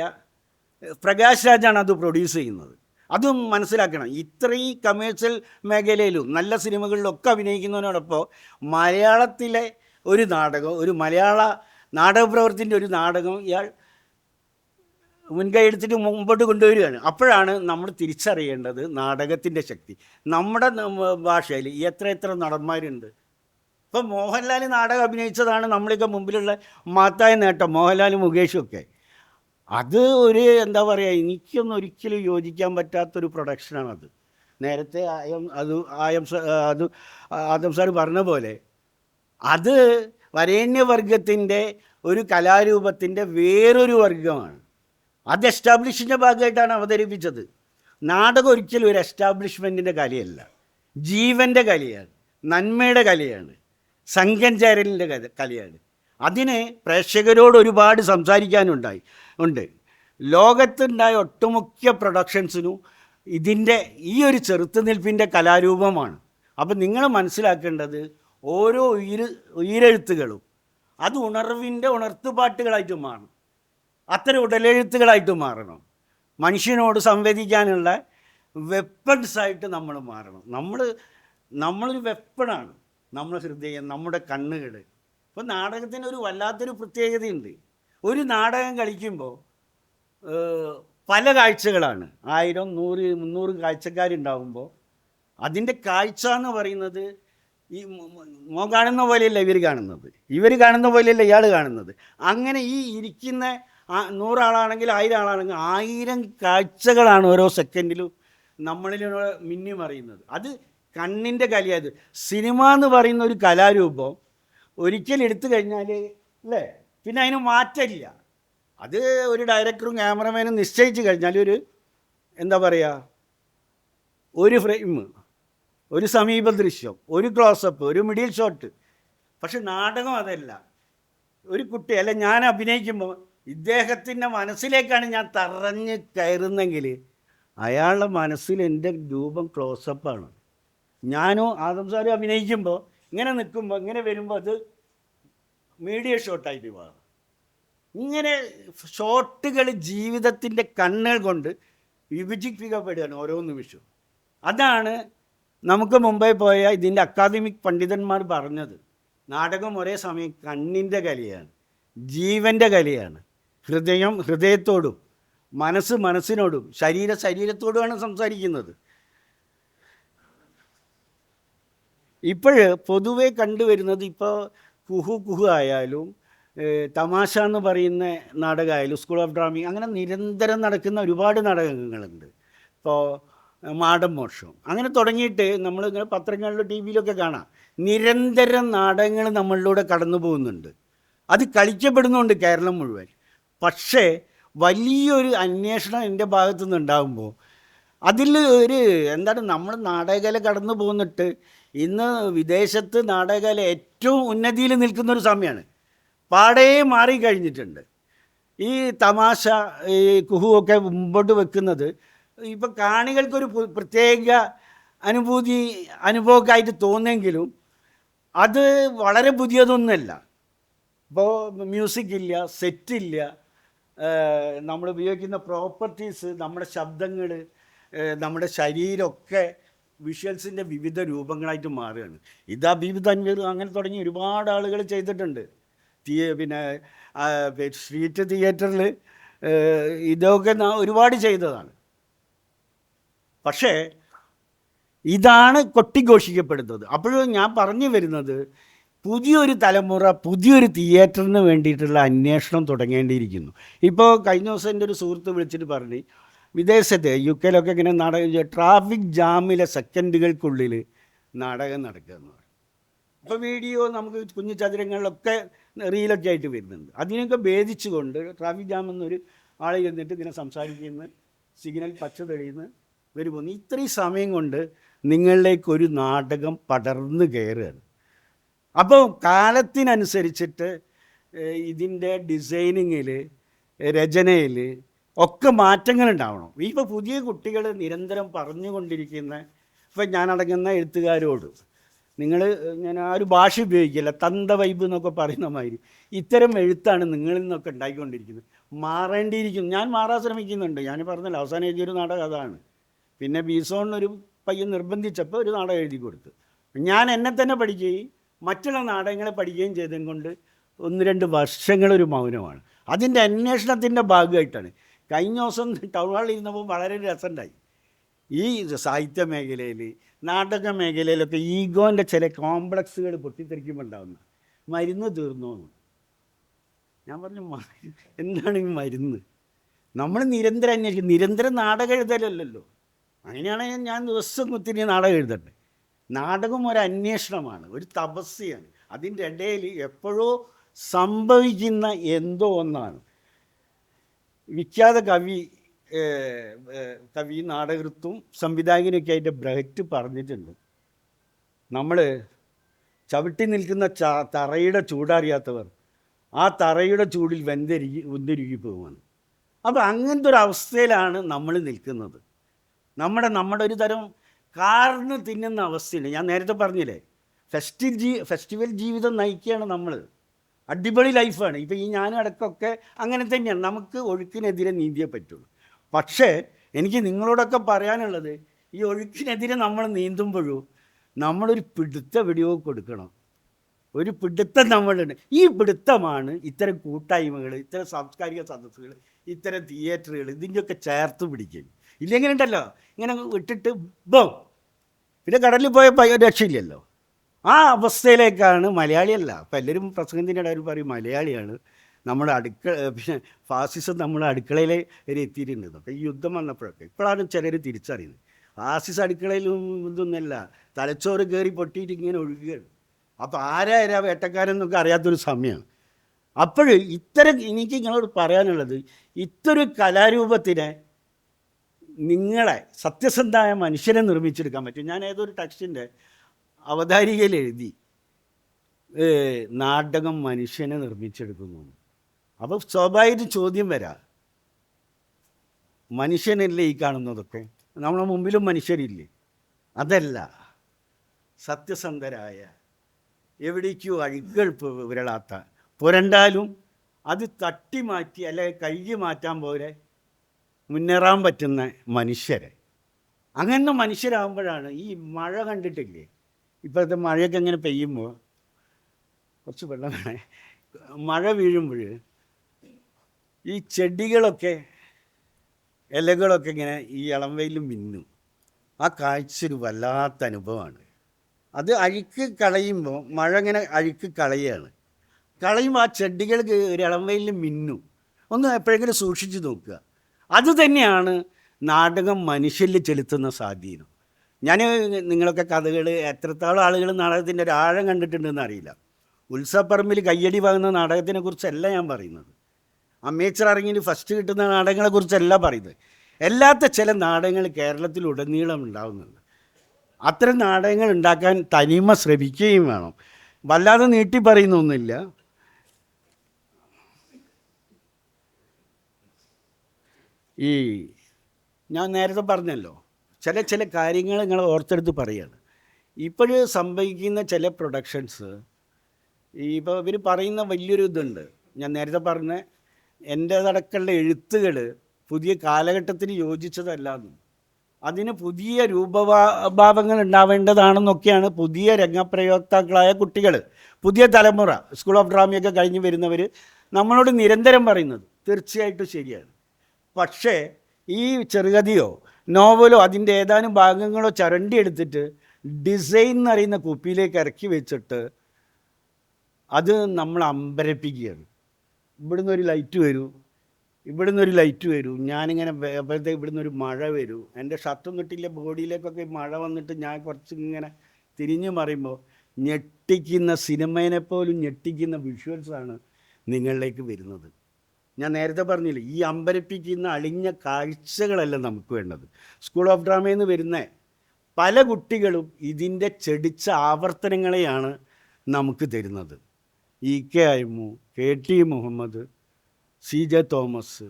പ്രകാശ് രാജാണ് അത് പ്രൊഡ്യൂസ് ചെയ്യുന്നത്. അതും മനസ്സിലാക്കണം. ഇത്രയും കമേഴ്ഷ്യൽ മേഖലയിലും നല്ല സിനിമകളിലൊക്കെ അഭിനയിക്കുന്നതിനോടൊപ്പം മലയാളത്തിലെ ഒരു നാടകം, ഒരു മലയാള നാടകപ്രവർത്തിൻ്റെ ഒരു നാടകം ഇയാൾ മുൻകൈ എടുത്തിട്ട് മുമ്പോട്ട് കൊണ്ടുവരികയാണ്. അപ്പോഴാണ് നമ്മൾ തിരിച്ചറിയേണ്ടത് നാടകത്തിൻ്റെ ശക്തി. നമ്മുടെ ഭാഷയിൽ എത്ര നടന്മാരുണ്ട്. ഇപ്പം മോഹൻലാൽ നാടകം അഭിനയിച്ചതാണ് നമ്മളൊക്കെ മുമ്പിലുള്ള മഹത്തായ നേട്ടം, മോഹൻലാലും മുകേഷും ഒക്കെ. അത് ഒരു എന്താ പറയുക, എനിക്കൊന്നും ഒരിക്കലും യോജിക്കാൻ പറ്റാത്തൊരു പ്രൊഡക്ഷനാണത്. നേരത്തെ ആദം സാർ പറഞ്ഞ പോലെ അത് വരേണ്യവർഗത്തിൻ്റെ ഒരു കലാരൂപത്തിൻ്റെ വേറൊരു വർഗമാണ്. അത് എസ്റ്റാബ്ലിഷിൻ്റെ ഭാഗമായിട്ടാണ് അവതരിപ്പിച്ചത്. നാടകം ഒരിക്കലും ഒരു എസ്റ്റാബ്ലിഷ്മെൻറ്റിൻ്റെ കലയല്ല, ജീവൻ്റെ കലയാണ്, നന്മയുടെ കലയാണ്, സംഘം ചേരലിൻ്റെ കലയാണ്. അതിന് പ്രേക്ഷകരോട് ഒരുപാട് സംസാരിക്കാനുണ്ട്. ലോകത്തുണ്ടായ ഒട്ടുമുഖ്യ പ്രൊഡക്ഷൻസിനും ഇതിൻ്റെ ഈ ഒരു ചെറുത്തുനിൽപ്പിൻ്റെ കലാരൂപമാണ്. അപ്പം നിങ്ങൾ മനസ്സിലാക്കേണ്ടത് ഓരോ ഉയിരെഴുത്തുകളും അത് ഉണർവിൻ്റെ ഉണർത്തുപാട്ടുകളായിട്ട് മാറണം, അത്തരം ഉടലെഴുത്തുകളായിട്ട് മാറണം. മനുഷ്യനോട് സംവദിക്കാനുള്ള വെപ്പൺസായിട്ട് നമ്മൾ മാറണം. നമ്മളൊരു വെപ്പണാണ് നമ്മുടെ ഹൃദയം, നമ്മുടെ കണ്ണുകൾ. ഇപ്പോൾ നാടകത്തിന് ഒരു വല്ലാത്തൊരു പ്രത്യേകതയുണ്ട്. ഒരു നാടകം കളിക്കുമ്പോൾ പല കാഴ്ചകളാണ്. 1000, 100, 300 കാഴ്ചക്കാരുണ്ടാകുമ്പോൾ അതിൻ്റെ കാഴ്ച എന്ന് പറയുന്നത് ഈ കാണുന്ന പോലെയല്ല ഇവർ കാണുന്ന പോലെയല്ല ഇയാൾ കാണുന്നത്. അങ്ങനെ ഈ ഇരിക്കുന്ന 100 ആളാണെങ്കിൽ 1000 ആളാണെങ്കിൽ 1000 കാഴ്ചകളാണ് ഓരോ സെക്കൻഡിലും നമ്മളിലൂടെ മിന്നി മറിയുന്നത്. അത് കണ്ണിൻ്റെ കലയത്. സിനിമ എന്ന് പറയുന്ന ഒരു കലാരൂപം ഒരിക്കൽ എടുത്തു കഴിഞ്ഞാൽ അല്ലേ, പിന്നെ അതിന് മാറ്റമില്ല. അത് ഒരു ഡയറക്ടറും ക്യാമറമാനും നിശ്ചയിച്ച് കഴിഞ്ഞാൽ ഒരു എന്താ പറയുക, ഒരു ഫ്രെയിം, ഒരു സമീപ ദൃശ്യം, ഒരു ക്ലോസപ്പ്, ഒരു മിഡിൽ ഷോട്ട്. പക്ഷെ നാടകം അതല്ല. ഒരു കുട്ടി അല്ല, ഞാൻ അഭിനയിക്കുമ്പോൾ ഇദ്ദേഹത്തിൻ്റെ മനസ്സിലേക്കാണ് ഞാൻ തറഞ്ഞ് കയറുന്നെങ്കിൽ അയാളുടെ മനസ്സിൽ എൻ്റെ രൂപം ക്ലോസപ്പാണ്. ഞാനോ ആദം സാറും അഭിനയിക്കുമ്പോൾ ഇങ്ങനെ നിൽക്കുമ്പോൾ ഇങ്ങനെ വരുമ്പോൾ അത് മീഡിയ ഷോട്ടായിട്ട് മാറും. ഇങ്ങനെ ഷോട്ടുകൾ ജീവിതത്തിൻ്റെ കണ്ണുകൾ കൊണ്ട് വിഭജിക്കപ്പെടുകയാണ് ഓരോ നിമിഷവും. അതാണ് നമുക്ക് മുമ്പേ പോയ ഇതിൻ്റെ അക്കാദമിക് പണ്ഡിതന്മാർ പറഞ്ഞത്. നാടകം ഒരേ സമയം കണ്ണിൻ്റെ കലയാണ്, ജീവൻ്റെ കലയാണ്. ഹൃദയം ഹൃദയത്തോടും മനസ്സ് മനസ്സിനോടും ശരീരത്തോടുമാണ് സംസാരിക്കുന്നത്. ഇപ്പോൾ പൊതുവെ കണ്ടുവരുന്നത്, ഇപ്പോൾ കുഹു ആയാലും തമാശ എന്ന് പറയുന്ന നാടകമായാലും സ്കൂൾ ഓഫ് ഡ്രാമ അങ്ങനെ നിരന്തരം നടക്കുന്ന ഒരുപാട് നാടകങ്ങളുണ്ട്. ഇപ്പോൾ മാടൻ മോഷം അങ്ങനെ തുടങ്ങിയിട്ട് നമ്മളിങ്ങനെ പത്രങ്ങളിലും ടി വിയിലൊക്കെ കാണാം. നിരന്തരം നാടകങ്ങൾ നമ്മളിലൂടെ കടന്നു പോകുന്നുണ്ട്. അത് കളിക്കപ്പെടുന്നുണ്ട് കേരളം മുഴുവൻ. പക്ഷേ വലിയൊരു അന്വേഷണം എൻ്റെ ഭാഗത്തു നിന്നുണ്ടാകുമ്പോൾ അതിൽ ഒരു എന്താണ്, നമ്മൾ നാടകകല കടന്നു പോന്നിട്ട് ഇന്ന് വിദേശത്ത് നാടകകല ഏറ്റവും ഉന്നതിയിൽ നിൽക്കുന്നൊരു സമയമാണ്. പാടേ മാറിക്കഴിഞ്ഞിട്ടുണ്ട്. ഈ തമാശ, ഈ കുഹുവൊക്കെ മുമ്പോട്ട് വെക്കുന്നത് ഇപ്പം കാണികൾക്കൊരു പ്രത്യേക അനുഭവമൊക്കെയായിട്ട് തോന്നുമെങ്കിലും അത് വളരെ പുതിയതൊന്നുമല്ല. ഇപ്പോൾ മ്യൂസിക് ഇല്ല, സെറ്റില്ല, നമ്മൾ ഉപയോഗിക്കുന്ന പ്രോപ്പർട്ടീസ്, നമ്മുടെ ശബ്ദങ്ങൾ, നമ്മുടെ ശരീരമൊക്കെ വിഷ്വൽസിൻ്റെ വിവിധ രൂപങ്ങളായിട്ട് മാറുകയാണ്. ഇത് അഭിവിധ അങ്ങനെ തുടങ്ങി ഒരുപാട് ആളുകൾ ചെയ്തിട്ടുണ്ട്. പിന്നെ സ്ട്രീറ്റ് തിയേറ്ററിൽ ഇതൊക്കെ ഒരുപാട് ചെയ്തതാണ്. പക്ഷേ ഇതാണ് കൊട്ടിഘോഷിക്കപ്പെടുന്നത്. അപ്പോഴും ഞാൻ പറഞ്ഞു വരുന്നത്, പുതിയൊരു തലമുറ പുതിയൊരു തിയേറ്ററിന് വേണ്ടിയിട്ടുള്ള അന്വേഷണം തുടങ്ങേണ്ടിയിരിക്കുന്നു. ഇപ്പോൾ കഴിഞ്ഞ ദിവസം എൻ്റെ ഒരു സുഹൃത്ത് വിളിച്ചിട്ട് പറഞ്ഞ്, വിദേശത്ത് UK ഇങ്ങനെ നാടകം ട്രാഫിക് ജാമിലെ സെക്കൻഡുകൾക്കുള്ളിൽ നാടകം നടക്കുകയെന്ന് പറയും. അപ്പോൾ വീഡിയോ നമുക്ക് കുഞ്ഞു ചതുരങ്ങളിലൊക്കെ റീലൊക്കെ ആയിട്ട് വരുന്നുണ്ട്. അതിനൊക്കെ ഭേദിച്ചുകൊണ്ട് ട്രാഫിക് ജാം എന്നൊരു ആൾ ചെന്നിട്ട് ഇങ്ങനെ സംസാരിക്കുന്ന, സിഗ്നൽ പച്ച തെളിയുന്ന വരുമ്പോൾ ഇത്രയും സമയം കൊണ്ട് നിങ്ങളിലേക്കൊരു നാടകം പടർന്നു കയറുകയാണ്. അപ്പോൾ കാലത്തിനനുസരിച്ചിട്ട് ഇതിൻ്റെ ഡിസൈനിങ്ങിൽ, രചനയിൽ ഒക്കെ മാറ്റങ്ങളുണ്ടാവണം. ഇപ്പോൾ പുതിയ കുട്ടികൾ നിരന്തരം പറഞ്ഞുകൊണ്ടിരിക്കുന്ന, ഇപ്പം ഞാനടങ്ങുന്ന എഴുത്തുകാരോട് നിങ്ങൾ ഞാൻ ആ ഒരു ഭാഷ ഉപയോഗിക്കില്ല, തന്ത വൈബ് എന്നൊക്കെ പറയുന്ന മാതിരി ഇത്തരം എഴുത്താണ് നിങ്ങളിൽ നിന്നൊക്കെ ഉണ്ടായിക്കൊണ്ടിരിക്കുന്നത്. മാറേണ്ടിയിരിക്കുന്നു. ഞാൻ മാറാൻ ശ്രമിക്കുന്നുണ്ട്. ഞാൻ പറഞ്ഞല്ലോ, അവസാനം എഴുതിയൊരു നാടകം അതാണ്. പിന്നെ ബീസോണിനൊരു പയ്യൻ നിർബന്ധിച്ചപ്പോൾ ഒരു നാടകം എഴുതി കൊടുത്തു. ഞാൻ എന്നെ തന്നെ പഠിക്കുകയും മറ്റുള്ള നാടകങ്ങളെ പഠിക്കുകയും ചെയ്തതും കൊണ്ട് 1-2 വർഷങ്ങളൊരു മൗനമാണ്. അതിൻ്റെ അന്വേഷണത്തിൻ്റെ ഭാഗമായിട്ടാണ്. കഴിഞ്ഞ ദിവസം ടൗൺ ഹാളിൽ ഇരുന്നപ്പോൾ വളരെ രസമുണ്ടായി. ഈ സാഹിത്യ മേഖലയിൽ, നാടക മേഖലയിലൊക്കെ ഈഗോൻ്റെ ചില കോംപ്ലക്സുകൾ പൊട്ടിത്തെറിക്കുമ്പോൾ ഉണ്ടാകുന്ന മരുന്ന് തീർന്നു. ഞാൻ പറഞ്ഞു, എന്താണ് ഈ മരുന്ന്? നമ്മൾ നിരന്തരം അന്വേഷിക്കും. നിരന്തരം നാടകം എഴുതലല്ലോ. അങ്ങനെയാണെങ്കിൽ ഞാൻ ദിവസം കുത്തിരി നാടകം എഴുതട്ടെ. നാടകം ഒരു അന്വേഷണമാണ്, ഒരു തപസ്യയാണ്. അതിൻ്റെ ഇടയിൽ എപ്പോഴോ സംഭവിക്കുന്ന എന്തോ ഒന്നാണ്. വിഖ്യാത കവി നാടകൃത്തും സംവിധായകനൊക്കെ ആയിട്ട് ബ്രഹറ്റ് പറഞ്ഞിട്ടുണ്ട്, നമ്മൾ ചവിട്ടി നിൽക്കുന്ന തറയുടെ ചൂടറിയാത്തവർ ആ തറയുടെ ചൂടിൽ വെന്തുരുകി പോകുമെന്ന്. അപ്പോൾ അങ്ങനത്തെ ഒരു അവസ്ഥയിലാണ് നമ്മൾ നിൽക്കുന്നത്. നമ്മുടെ ഒരു തരം കാർന്ന് തിന്നുന്ന അവസ്ഥയില്ല. ഞാൻ നേരത്തെ പറഞ്ഞില്ലേ, ഫെസ്റ്റിവൽ ജീവിതം നയിക്കുകയാണ് നമ്മൾ. അടിപൊളി ലൈഫാണ്. ഇപ്പോൾ ഈ ഞാനും അടക്കമൊക്കെ അങ്ങനെ തന്നെയാണ്. നമുക്ക് ഒഴുക്കിനെതിരെ നീന്തിയേ പറ്റുള്ളൂ. പക്ഷേ എനിക്ക് നിങ്ങളോടൊക്കെ പറയാനുള്ളത്, ഈ ഒഴുക്കിനെതിരെ നമ്മൾ നീന്തുമ്പോഴും നമ്മളൊരു പിടുത്തം കൊടുക്കണം. ഒരു പിടുത്തം നമ്മളുണ്ട്. ഈ പിടുത്തമാണ് ഇത്തരം കൂട്ടായ്മകൾ, ഇത്തരം സാംസ്കാരിക സദസ്സുകൾ, ഇത്തരം തിയേറ്ററുകൾ, ഇതിൻ്റെയൊക്കെ ചേർത്ത് പിടിക്കും. ഇല്ലെങ്കിൽ ഉണ്ടല്ലോ, ഇങ്ങനെ വിട്ടിട്ട് പിന്നെ കടലിൽ പോയ രക്ഷയില്ലല്ലോ. ആ അവസ്ഥയിലേക്കാണ് മലയാളിയല്ല. അപ്പം എല്ലാവരും പ്രസംഗത്തിൻ്റെ ഇടയിൽ പറയും മലയാളിയാണ്. നമ്മുടെ പിന്നെ ഫാസിസം നമ്മുടെ അടുക്കളയിൽ വരെ എത്തിയിട്ടുണ്ട്. അപ്പോൾ ഈ യുദ്ധം വന്നപ്പോഴൊക്കെ ഇപ്പോഴാണ് ചിലർ തിരിച്ചറിയുന്നത്. ഫാസിസം അടുക്കളയിലും ഇതൊന്നുമല്ല, തലച്ചോറ് കയറി പൊട്ടിയിട്ട് ഇങ്ങനെ ഒഴുകുകയാണ്. അപ്പോൾ ആരാ വേട്ടക്കാരെന്നൊക്കെ അറിയാത്തൊരു സമയമാണ്. അപ്പോൾ എനിക്ക് നിങ്ങളോട് പറയാനുള്ളത്, ഇത്തരം കലാരൂപത്തിനെ നിങ്ങളെ സത്യസന്ധമായ മനുഷ്യനെ നിർമ്മിച്ചെടുക്കാൻ പറ്റും. ഞാൻ ഏതൊരു ടെക്സ്റ്റിൻ്റെ അവതാരികയിൽ എഴുതി, നാടകം മനുഷ്യനെ നിർമ്മിച്ചെടുക്കുന്നു. അപ്പോൾ സ്വാഭാവിക ചോദ്യം വരാം, മനുഷ്യനല്ലേ ഈ കാണുന്നതൊക്കെ? നമ്മുടെ മുമ്പിലും മനുഷ്യരില്ലേ? അതല്ല, സത്യസന്ധരായ, എവിടേക്കോ അഴുകൾ വിരളാത്ത, പുരണ്ടാലും അത് തട്ടി മാറ്റി അല്ലെങ്കിൽ കഴുകി മാറ്റാൻ പോലെ മുന്നേറാൻ പറ്റുന്ന മനുഷ്യരെ. അങ്ങനത്തെ മനുഷ്യരാകുമ്പോഴാണ് ഈ മഴ കണ്ടിട്ടില്ലേ, ഇപ്പോഴത്തെ മഴയൊക്കെ ഇങ്ങനെ പെയ്യുമ്പോൾ കുറച്ച് വെള്ളം വേണേ, മഴ വീഴുമ്പോൾ ഈ ചെടികളൊക്കെ ഇലകളൊക്കെ ഇങ്ങനെ ഈ ഇളം വെയിലും മിന്നും. ആ കാഴ്ച ഒരു വല്ലാത്ത അനുഭവമാണ്. അത് അഴുക്ക് കളയുമ്പോൾ, മഴ ഇങ്ങനെ അഴുക്ക് കളയുമ്പോൾ ആ ചെടികൾക്ക് ഒരു ഇളം വെയിലിൽ മിന്നും. ഒന്ന് എപ്പോഴെങ്കിലും സൂക്ഷിച്ച് നോക്കുക. അതുതന്നെയാണ് നാടകം മനുഷ്യരിൽ ചെലുത്തുന്ന സ്വാധീനം. ഞാൻ നിങ്ങളൊക്കെ കഥകൾ, എത്രത്തോളം ആളുകൾ നാടകത്തിൻ്റെ ഒരു ആഴം കണ്ടിട്ടുണ്ടെന്ന് അറിയില്ല. ഉത്സവപ്പറമ്പിൽ കയ്യടി വാങ്ങുന്ന നാടകത്തിനെ കുറിച്ചല്ല ഞാൻ പറയുന്നത്. അമേച്ചർ ഇറങ്ങിയിട്ട് ഫസ്റ്റ് കിട്ടുന്ന നാടകങ്ങളെക്കുറിച്ചല്ല പറയുന്നത്. അല്ലാത്ത ചില നാടകങ്ങൾ കേരളത്തിലുടനീളം ഉണ്ടാകുന്നുണ്ട്. അത്തരം നാടകങ്ങൾ ഉണ്ടാക്കാൻ തനിമ ശ്രമിക്കുകയും വേണം. വല്ലാതെ നീട്ടി പറയുന്നൊന്നുമില്ല. ഈ ഞാൻ നേരത്തെ പറഞ്ഞല്ലോ, ചില കാര്യങ്ങൾ നിങ്ങൾ ഓർത്തെടുത്ത് പറയുകയാണ്. ഇപ്പോഴ് സംഭവിക്കുന്ന ചില പ്രൊഡക്ഷൻസ്, ഇപ്പോൾ ഇവർ പറയുന്ന വലിയൊരു ഇതുണ്ട്. ഞാൻ നേരത്തെ പറഞ്ഞ എൻ്റേതടക്കമുള്ള എഴുത്തുകൾ പുതിയ കാലഘട്ടത്തിന് യോജിച്ചതല്ലാന്നും അതിന് പുതിയ രൂപഭാവങ്ങൾ ഉണ്ടാവേണ്ടതാണെന്നൊക്കെയാണ് പുതിയ രംഗപ്രയോക്താക്കളായ കുട്ടികൾ, പുതിയ തലമുറ, സ്കൂൾ ഓഫ് ഡ്രാമയൊക്കെ കഴിഞ്ഞ് വരുന്നവർ നമ്മളോട് നിരന്തരം പറയുന്നത്. തീർച്ചയായിട്ടും ശരിയാണ്. പക്ഷേ ഈ ചെറുകഥയോ നോവലോ അതിൻ്റെ ഏതാനും ഭാഗങ്ങളോ ചരണ്ടി എടുത്തിട്ട് ഡിസൈൻ എന്ന് പറയുന്ന കുപ്പിയിലേക്ക് ഇറക്കി വെച്ചിട്ട് അത് നമ്മൾ അമ്പരപ്പിക്കുകയാണ്. ഇവിടുന്ന് ഒരു ലൈറ്റ് വരൂ, ഞാനിങ്ങനെ അപ്പോഴത്തേക്ക് ഇവിടുന്ന് ഒരു മഴ വരൂ, എൻ്റെ ഷർട്ടും തൊട്ടില്ല ബോഡിയിലേക്കൊക്കെ മഴ വന്നിട്ട് ഞാൻ കുറച്ച് ഇങ്ങനെ തിരിഞ്ഞു മറിയുമ്പോൾ ഞെട്ടിക്കുന്ന, സിനിമേനെപ്പോലും ഞെട്ടിക്കുന്ന വിഷ്വൽസാണ് നിങ്ങളിലേക്ക് വരുന്നത്. ഞാൻ നേരത്തെ പറഞ്ഞില്ലേ, ഈ അമ്പരപ്പിക്കുന്ന അളിഞ്ഞ കാഴ്ചകളല്ല നമുക്ക് വേണ്ടത്. സ്കൂൾ ഓഫ് ഡ്രാമയിൽ നിന്ന് വരുന്ന പല കുട്ടികളും ഇതിൻ്റെ ചെടിച്ച ആവർത്തനങ്ങളെയാണ് നമുക്ക് തരുന്നത്. EK Aymu, KT Muhammad, CJ Thomas,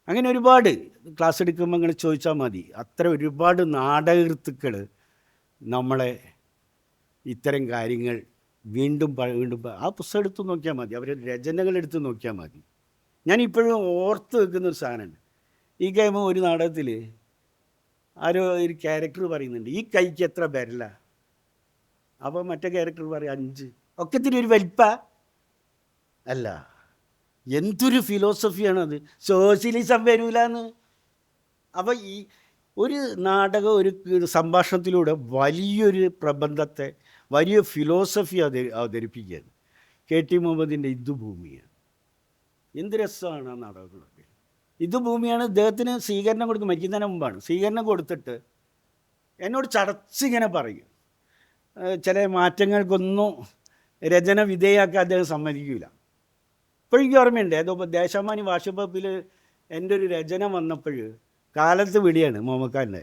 അങ്ങനെ ഒരുപാട് ക്ലാസ് എടുക്കുമ്പോൾ നിങ്ങൾ ചോദിച്ചാൽ മതി. അത്ര ഒരുപാട് നാടകൃത്തുക്കൾ നമ്മളെ ഇത്തരം കാര്യങ്ങൾ വീണ്ടും വീണ്ടും ആ പുസ്തകം എടുത്ത് നോക്കിയാൽ മതി, അവരുടെ രചനകൾ എടുത്ത് നോക്കിയാൽ മതി. ഞാനിപ്പോഴും ഓർത്ത് വെക്കുന്നൊരു സാധനമുണ്ട്. ഈ ഗെയിം ഒരു നാടകത്തിൽ ആരോ ഒരു ക്യാരക്ടർ പറയുന്നുണ്ട്, ഈ കൈക്ക് എത്ര വിരല? അപ്പോൾ മറ്റേ ക്യാരക്ടർ പറയും 5. ഒക്കത്തിന് ഒരു വലിപ്പ അല്ല. എന്തൊരു ഫിലോസഫിയാണത്. സോഷ്യലിസം വരൂലെന്ന്. അപ്പോൾ ഈ ഒരു നാടകം, ഒരു സംഭാഷണത്തിലൂടെ വലിയൊരു പ്രബന്ധത്തെ, വലിയ ഫിലോസഫി അവതരിപ്പിക്കുകയാണ്. KT മുഹമ്മദിൻ്റെ ഇതുഭൂമിയാണ്. എന്ത് രസമാണ് ആ നാടകങ്ങളൊക്കെ. ഇതുഭൂമിയാണ്. ഇദ്ദേഹത്തിന് സ്വീകരണം കൊടുക്കും, മരിക്കുന്നതിന് മുമ്പാണ്. സ്വീകരണം കൊടുത്തിട്ട് എന്നോട് ചടച്ചിങ്ങനെ പറയും, ചില മാറ്റങ്ങൾക്കൊന്നും രചന വിധേയമാക്കാൻ അദ്ദേഹം സമ്മതിക്കില്ല. ഇപ്പോഴേക്കും ഓർമ്മയുണ്ട്, ഏതോ ദേശാഭിമാനി വാർഷികത്തിൽ എൻ്റെ ഒരു രചന വന്നപ്പോൾ കാലത്ത് വിളിയാണ് മുഹമ്മദ്.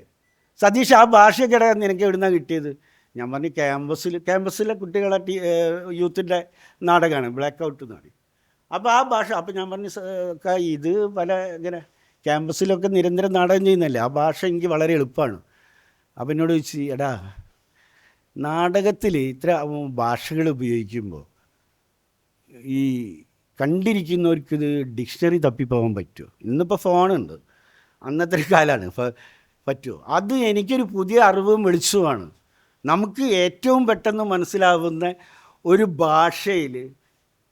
സതീഷ്, ആ ഭാഷയൊക്കെ നിനക്ക് എവിടുന്നാണ് കിട്ടിയത്? ഞാൻ പറഞ്ഞു, ക്യാമ്പസിലെ കുട്ടികളെ യൂത്തിൻ്റെ നാടകമാണ്, ബ്ലാക്ക് ഔട്ട് എന്ന് പറയും. അപ്പോൾ ആ ഭാഷ, അപ്പോൾ ഞാൻ പറഞ്ഞു, ഇത് പല ഇങ്ങനെ ക്യാമ്പസിലൊക്കെ നിരന്തരം നാടകം ചെയ്യുന്നതല്ലേ, ആ ഭാഷ എനിക്ക് വളരെ എളുപ്പമാണ്. അപ്പം എന്നോട് ചോദിച്ചു, എടാ നാടകത്തിൽ ഇത്ര ഭാഷകൾ ഉപയോഗിക്കുമ്പോൾ ഈ കണ്ടിരിക്കുന്നവർക്കിത് ഡിക്ഷണറി തപ്പിപ്പോകാൻ പറ്റുമോ? ഇന്നിപ്പോൾ ഫോണുണ്ട്, അന്നത്തെ കാലമാണ്, പറ്റുമോ? അത് എനിക്കൊരു പുതിയ അറിവും വെളിച്ചവുമാണ്. നമുക്ക് ഏറ്റവും പെട്ടെന്ന് മനസ്സിലാവുന്ന ഒരു ഭാഷയിൽ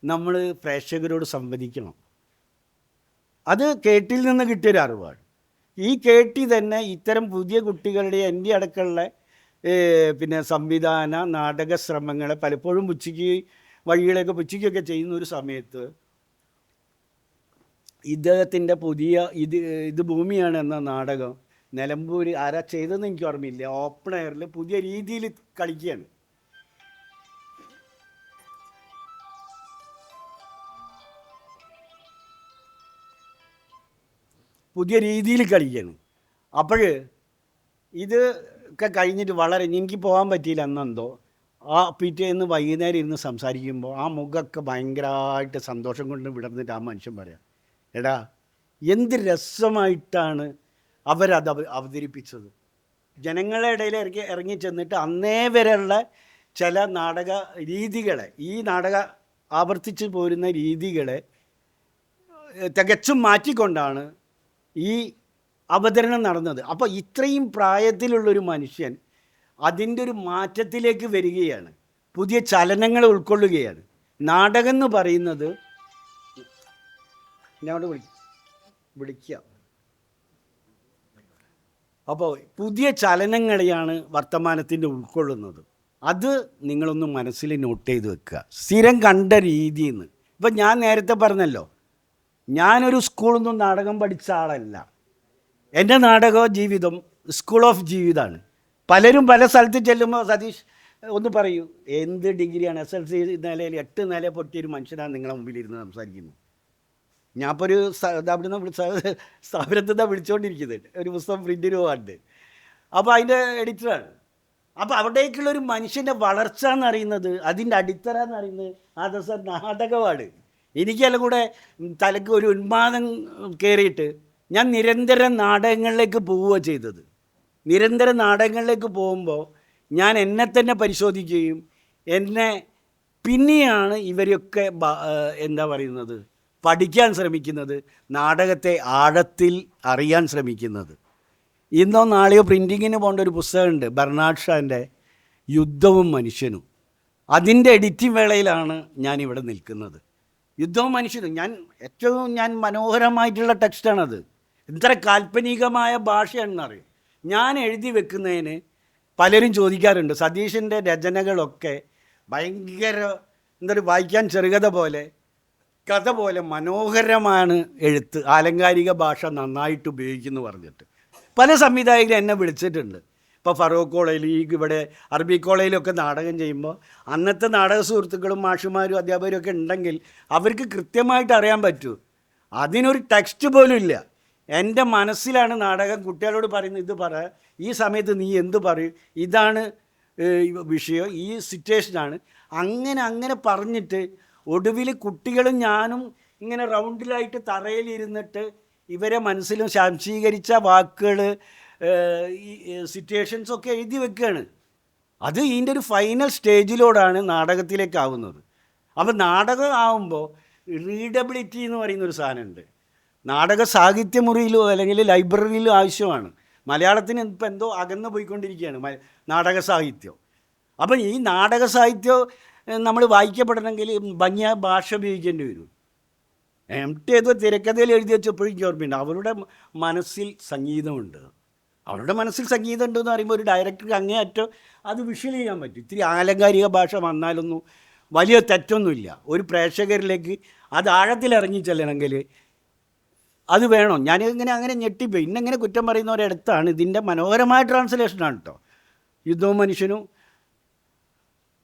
നമ്മൾ പ്രേക്ഷകരോട് സംവദിക്കണം. അത് KT നിന്ന് കിട്ടിയൊരു അറിവാണ്. ഈ KT തന്നെ ഇത്തരം പുതിയ കുട്ടികളുടെ, എൻ്റെ അടക്കമുള്ള പിന്നെ സംവിധാന നാടക ശ്രമങ്ങളെ പലപ്പോഴും വഴികളൊക്കെ പുച്ഛിക്കുകയൊക്കെ ചെയ്യുന്ന ഒരു സമയത്ത് ഇദ്ദേഹത്തിൻ്റെ പുതിയ ഇത് ഭൂമിയാണ് എന്ന നാടകം നിലമ്പൂർ ആരാ ചെയ്തതെന്ന് എനിക്ക് ഓർമ്മയില്ല, ഓപ്പൺ എയറിൽ പുതിയ രീതിയിൽ കളിക്കുകയാണ്. പുതിയ രീതിയിൽ കളിക്കുകയാണ്. അപ്പോൾ ഇത് ഒക്കെ കഴിഞ്ഞിട്ട് വളരെ, എനിക്ക് പോകാൻ പറ്റിയില്ല അന്നെന്തോ. ആ പിറ്റേന്ന് വൈകുന്നേരം ഇരുന്ന് സംസാരിക്കുമ്പോൾ ആ മുഖമൊക്കെ ഭയങ്കരമായിട്ട് സന്തോഷം കൊണ്ട് വിടർന്നിട്ട് ആ മനുഷ്യൻ പറയാം, എടാ എന്ത് രസമായിട്ടാണ് അവരത് അവതരിപ്പിച്ചത്. ജനങ്ങളുടെ ഇടയിൽ ഇറങ്ങി ചെന്നിട്ട് അന്നേ വരെയുള്ള ചില നാടക രീതികളെ, ഈ നാടക ആവർത്തിച്ച് പോരുന്ന രീതികളെ തികച്ചും മാറ്റിക്കൊണ്ടാണ് ഈ അവതരണം നടന്നത്. അപ്പോൾ ഇത്രയും പ്രായത്തിലുള്ളൊരു മനുഷ്യൻ അതിൻ്റെ ഒരു മാറ്റത്തിലേക്ക് വരികയാണ്, പുതിയ ചലനങ്ങൾ ഉൾക്കൊള്ളുകയാണ്. നാടകം എന്ന് പറയുന്നത്, ഞാൻ അവിടെ വിളിക്കാം. അപ്പോൾ പുതിയ ചലനങ്ങളെയാണ് വർത്തമാനത്തിൻ്റെ ഉൾക്കൊള്ളുന്നത്. അത് നിങ്ങളൊന്ന് മനസ്സിൽ നോട്ട് ചെയ്ത് വെക്കുക. സ്ഥിരം കണ്ട രീതിയിൽ നിന്ന്. ഇപ്പം ഞാൻ നേരത്തെ പറഞ്ഞല്ലോ, ഞാനൊരു സ്കൂളിൽ നിന്നും നാടകം പഠിച്ച ആളല്ല. എൻ്റെ നാടക ജീവിതം സ്കൂൾ ഓഫ് ജീവിതമാണ്. പലരും പല സ്ഥലത്ത് ചെല്ലുമ്പോൾ, സതീഷ് ഒന്ന് പറയൂ, എന്ത് ഡിഗ്രിയാണ്? SLC നിലയിൽ 8 നില പൊട്ടിയൊരു മനുഷ്യനാണ് നിങ്ങളെ മുമ്പിലിരുന്ന് സംസാരിക്കുന്നത്. ഞാൻ ഇപ്പോൾ ഒരു അവിടുന്ന് സ്ഥാപനത്തിൽ നിന്നാണ് വിളിച്ചുകൊണ്ടിരിക്കുന്നത്, ഒരു പുസ്തകം പ്രിൻറ്റിന് പോകാണ്ട്. അപ്പോൾ അതിൻ്റെ എഡിറ്ററാണ്. അപ്പോൾ അവിടേക്കുള്ളൊരു മനുഷ്യൻ്റെ വളർച്ച എന്നറിയുന്നത്, അതിൻ്റെ അടിത്തറ എന്നറിയുന്നത് നാടകമാണ്. എനിക്കെല്ലാം കൂടെ തലക്ക് ഒരു ഉന്മാദം കയറിയിട്ട് ഞാൻ നിരന്തരം നാടകങ്ങളിലേക്ക് പോവുകയാണ് ചെയ്തത്. നിരന്തരം നാടകങ്ങളിലേക്ക് പോകുമ്പോൾ ഞാൻ എന്നെ തന്നെ പരിശോധിക്കുകയും എന്നെ പിന്നെയാണ് ഇവരൊക്കെ എന്താ പറയുന്നത്, പഠിക്കാൻ ശ്രമിക്കുന്നത്, നാടകത്തെ ആഴത്തിൽ അറിയാൻ ശ്രമിക്കുന്നത്. ഇന്നോ നാളെയോ പ്രിൻറ്റിങ്ങിന് പോകേണ്ട ഒരു പുസ്തകമുണ്ട്, ബെർണാഡ് ഷാൻ്റെ യുദ്ധവും മനുഷ്യനും. അതിൻ്റെ എഡിറ്റിംഗ് വേളയിലാണ് ഞാനിവിടെ നിൽക്കുന്നത്. യുദ്ധവും മനുഷ്യനും ഞാൻ മനോഹരമായിട്ടുള്ള ടെക്സ്റ്റാണത്. എത്ര കാൽപ്പനികമായ ഭാഷയാണെന്നറിയും. ഞാൻ എഴുതി വെക്കുന്നതിന് പലരും ചോദിക്കാറുണ്ട്, സതീഷിൻ്റെ രചനകളൊക്കെ ഭയങ്കര വായിക്കാൻ ചെറുകഥ പോലെ, കഥ പോലെ മനോഹരമാണ് എഴുത്ത്, ആലങ്കാരിക ഭാഷ നന്നായിട്ട് ഉപയോഗിക്കുന്നു പറഞ്ഞിട്ട് പല സംവിധായകരും എന്നെ വിളിച്ചിട്ടുണ്ട്. ഇപ്പോൾ ഫറൂഖ് കോളേജിൽ, ഇവിടെ അറബി കോളേജിലൊക്കെ നാടകം ചെയ്യുമ്പോൾ അന്നത്തെ നാടക സുഹൃത്തുക്കളും മാഷുമാരും അധ്യാപകരും ഒക്കെ ഉണ്ടെങ്കിൽ അവർക്ക് കൃത്യമായിട്ട് അറിയാൻ പറ്റൂ. അതിനൊരു ടെക്സ്റ്റ് പോലും ഇല്ല. എൻ്റെ മനസ്സിലാണ് നാടകം കുട്ടികളോട് പറയുന്നത്, ഇത് പറ, ഈ സമയത്ത് നീ എന്ത് പറയും, ഇതാണ് വിഷയം, ഈ സിറ്റുവേഷനാണ്, അങ്ങനെ പറഞ്ഞിട്ട് ഒടുവിൽ കുട്ടികളും ഞാനും ഇങ്ങനെ റൗണ്ടിലായിട്ട് തറയിലിരുന്നിട്ട് ഇവരെ മനസ്സിലും ശാംശീകരിച്ച വാക്കുകൾ, ഈ സിറ്റുവേഷൻസൊക്കെ എഴുതി വെക്കുകയാണ്. അത് ഇതിൻ്റെ ഒരു ഫൈനൽ സ്റ്റേജിലോടാണ് നാടകത്തിലേക്കാവുന്നത്. അപ്പോൾ നാടകം ആവുമ്പോൾ റീഡബിലിറ്റി എന്ന് പറയുന്നൊരു സാധനമുണ്ട്. നാടക സാഹിത്യമുറിയിലോ അല്ലെങ്കിൽ ലൈബ്രറിയിലോ ആവശ്യമാണ്. മലയാളത്തിന് ഇപ്പം എന്തോ അകന്നു പോയിക്കൊണ്ടിരിക്കുകയാണ് നാടക സാഹിത്യം. അപ്പം ഈ നാടക സാഹിത്യം നമ്മൾ വായിക്കപ്പെടണമെങ്കിൽ ഭംഗിയായ ഭാഷ ഉപയോഗിക്കേണ്ടി വരും. എം.ടി. ഏതോ തിരക്കഥയിൽ എഴുതി വെച്ചപ്പോഴും എനിക്ക് ഓർമ്മയുണ്ട്, അവരുടെ മനസ്സിൽ സംഗീതമുണ്ട്. അവരുടെ മനസ്സിൽ സംഗീതം ഉണ്ടെന്ന് പറയുമ്പോൾ ഒരു ഡയറക്ടർക്ക് അങ്ങേയറ്റം അത് വിഷ്വൽ ചെയ്യാൻ പറ്റും. ഇത്തിരി ആലങ്കാരിക ഭാഷ വന്നാലൊന്നും വലിയ തെറ്റൊന്നുമില്ല. ഒരു പ്രേക്ഷകരിലേക്ക് അത് ആഴത്തിലിറങ്ങി ചെല്ലണമെങ്കിൽ അത് വേണം. ഞാനിങ്ങനെ അങ്ങനെ ഞെട്ടിപ്പോയി. ഇന്നെങ്ങനെ കുറ്റം പറയുന്നവരടുത്താണ് ഇതിൻ്റെ മനോഹരമായ ട്രാൻസ്ലേഷനാണ് കേട്ടോ. യുദ്ധവും മനുഷ്യനും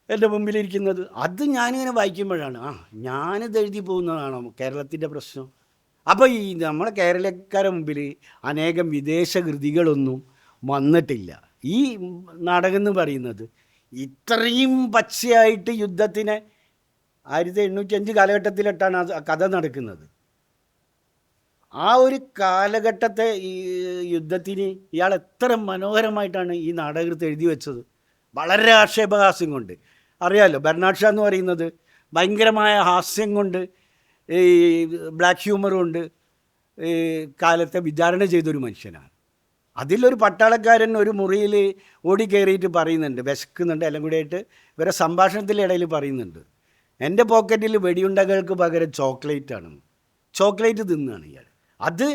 എൻ്റെ മുമ്പിലിരിക്കുന്നത്. അത് ഞാനിങ്ങനെ വായിക്കുമ്പോഴാണ് ഞാനിത് എഴുതി പോകുന്നതാണോ കേരളത്തിൻ്റെ പ്രശ്നം. അപ്പോൾ ഈ നമ്മളെ കേരളക്കാരുടെ മുമ്പിൽ അനേകം വിദേശ കൃതികളൊന്നും വന്നിട്ടില്ല. ഈ നാടകം എന്ന് പറയുന്നത് ഇത്രയും പച്ചയായിട്ട് യുദ്ധത്തിനെ 1805 കാലഘട്ടത്തിലിട്ടാണ് ആ കഥ നടക്കുന്നത്. ആ ഒരു കാലഘട്ടത്തെ ഈ യുദ്ധത്തിന് ഇയാൾ എത്ര മനോഹരമായിട്ടാണ് ഈ നാടകൃത്ത് എഴുതി വെച്ചത്. വളരെ ആക്ഷേപഹാസ്യം കൊണ്ട്. അറിയാമല്ലോ, ബെർണാഡ് ഷാ എന്ന് പറയുന്നത് ഭയങ്കരമായ ഹാസ്യം കൊണ്ട്, ഈ ബ്ലാക്ക് ഹ്യൂമർ കൊണ്ട് ഈ കാലത്തെ വിചാരണ ചെയ്തൊരു മനുഷ്യനാണ്. അതിലൊരു പട്ടാളക്കാരൻ ഒരു മുറിയിൽ ഓടി കയറിയിട്ട് പറയുന്നുണ്ട്, വിശക്കുന്നുണ്ട്, എല്ലാം കൂടിയായിട്ട് ഇവരെ സംഭാഷണത്തിൻ്റെ ഇടയിൽ പറയുന്നുണ്ട്, എൻ്റെ പോക്കറ്റിൽ വെടിയുണ്ടകൾക്ക് പകരം ചോക്ലേറ്റാണ്. ചോക്ലേറ്റ് തിന്നുകയാണ് ഇയാൾ. അത്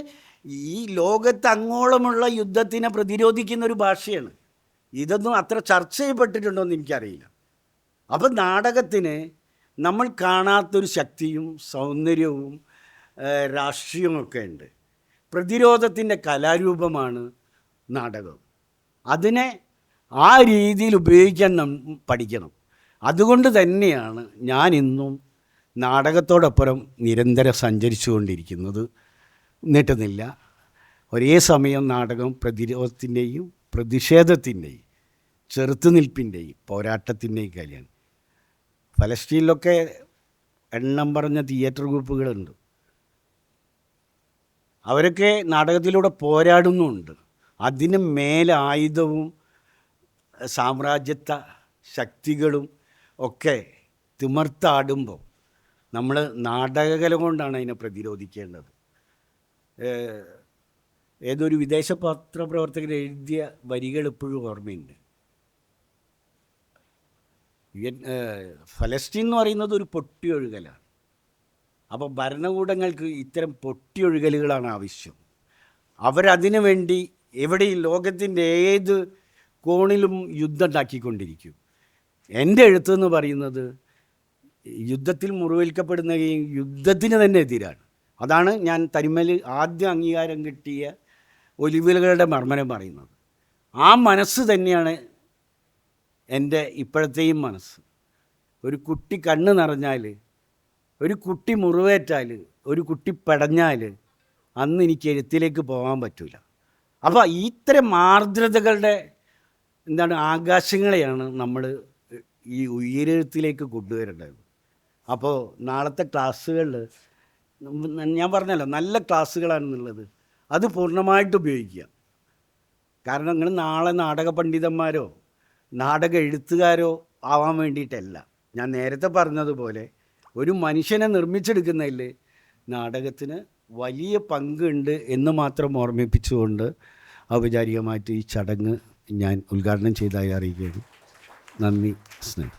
ഈ ലോകത്ത് അങ്ങോളമുള്ള യുദ്ധത്തിനെ പ്രതിരോധിക്കുന്ന ഒരു ഭാഷയാണ്. ഇതൊന്നും അത്ര ചർച്ച ചെയ്യപ്പെട്ടിട്ടുണ്ടോ എന്ന് എനിക്കറിയില്ല. അപ്പം നാടകത്തിന് നമ്മൾ കാണാത്തൊരു ശക്തിയും സൗന്ദര്യവും രാഷ്ട്രീയമൊക്കെ ഉണ്ട്. പ്രതിരോധത്തിൻ്റെ കലാരൂപമാണ് നാടകം. അതിനെ ആ രീതിയിൽ ഉപയോഗിക്കാൻ പഠിക്കണം. അതുകൊണ്ട് തന്നെയാണ് ഞാൻ ഇന്നും നാടകത്തോടൊപ്പം നിരന്തരം സഞ്ചരിച്ചു കൊണ്ടിരിക്കുന്നത്. നീട്ടുന്നില്ല. ഒരേ സമയം നാടകം പ്രതിരോധത്തിൻ്റെയും പ്രതിഷേധത്തിൻ്റെയും ചെറുത്തുനിൽപ്പിൻ്റെയും പോരാട്ടത്തിൻ്റെയും കാര്യമാണ്. ഫലസ്തീനിലൊക്കെ എണ്ണം പറഞ്ഞ തിയേറ്റർ ഗ്രൂപ്പുകളുണ്ട്. അവരൊക്കെ നാടകത്തിലൂടെ പോരാടുന്നുമുണ്ട്. അതിന് മേലെ ആയുധവും സാമ്രാജ്യത്വ ശക്തികളും ഒക്കെ തിമർത്താടുമ്പോൾ നമ്മൾ നാടകകല കൊണ്ടാണ് അതിനെ പ്രതിരോധിക്കേണ്ടത്. ഏതൊരു വിദേശ പത്രപ്രവർത്തകർ എഴുതിയ വരികൾ ഇപ്പോഴും ഓർമ്മയുണ്ട്. ഫലസ്തീൻ എന്ന് പറയുന്നത് ഒരു പൊട്ടിയൊഴുകലാണ്. അപ്പോൾ ഭരണകൂടങ്ങൾക്ക് ഇത്തരം പൊട്ടിയൊഴുകലുകളാണ് ആവശ്യം. അവരതിനു വേണ്ടി എവിടെയും ലോകത്തിൻ്റെ ഏത് കോണിലും യുദ്ധം ഉണ്ടാക്കിക്കൊണ്ടിരിക്കും. എൻ്റെ എഴുത്തെന്ന് പറയുന്നത് യുദ്ധത്തിൽ മുറിവേൽക്കപ്പെടുന്നവയും യുദ്ധത്തിന് തന്നെ എതിരാണ്. അതാണ് ഞാൻ തനിമേൽ ആദ്യം അംഗീകാരം കിട്ടിയ ഒലിവിലകളുടെ മർമ്മനം പറയുന്നത്. ആ മനസ്സ് തന്നെയാണ് എൻ്റെ ഇപ്പോഴത്തെയും മനസ്സ്. ഒരു കുട്ടി കണ്ണ് നിറഞ്ഞാൽ, ഒരു കുട്ടി മുറിവേറ്റാൽ, ഒരു കുട്ടി പെടഞ്ഞാൽ അന്ന് എനിക്ക് എഴുത്തിലേക്ക് പോകാൻ പറ്റില്ല. അപ്പോൾ ഇത്തരം ആർദ്രതകളുടെ ആകാശങ്ങളെയാണ് നമ്മൾ ഈ ഉയരെഴുത്തിലേക്ക് കൊണ്ടുവരേണ്ടത്. അപ്പോൾ നാളത്തെ ക്ലാസ്സുകളിൽ ഞാൻ പറഞ്ഞല്ലോ, നല്ല ക്ലാസ്സുകളാണെന്നുള്ളത് അത് പൂർണ്ണമായിട്ട് ഉപയോഗിക്കുക. കാരണം നിങ്ങൾ നാളെ നാടക പണ്ഡിതന്മാരോ നാടക എഴുത്തുകാരോ ആവാൻ വേണ്ടിയിട്ടല്ല. ഞാൻ നേരത്തെ പറഞ്ഞതുപോലെ ഒരു മനുഷ്യനെ നിർമ്മിച്ചെടുക്കുന്നതിൽ നാടകത്തിന് വലിയ പങ്കുണ്ട് എന്ന് മാത്രം ഓർമ്മിപ്പിച്ചുകൊണ്ട് ഔപചാരികമായിട്ട് ഈ ചടങ്ങ് ഞാൻ ഉദ്ഘാടനം ചെയ്തതായി അറിയിക്കുകയാണ്. നന്ദി, സ്നേഹം.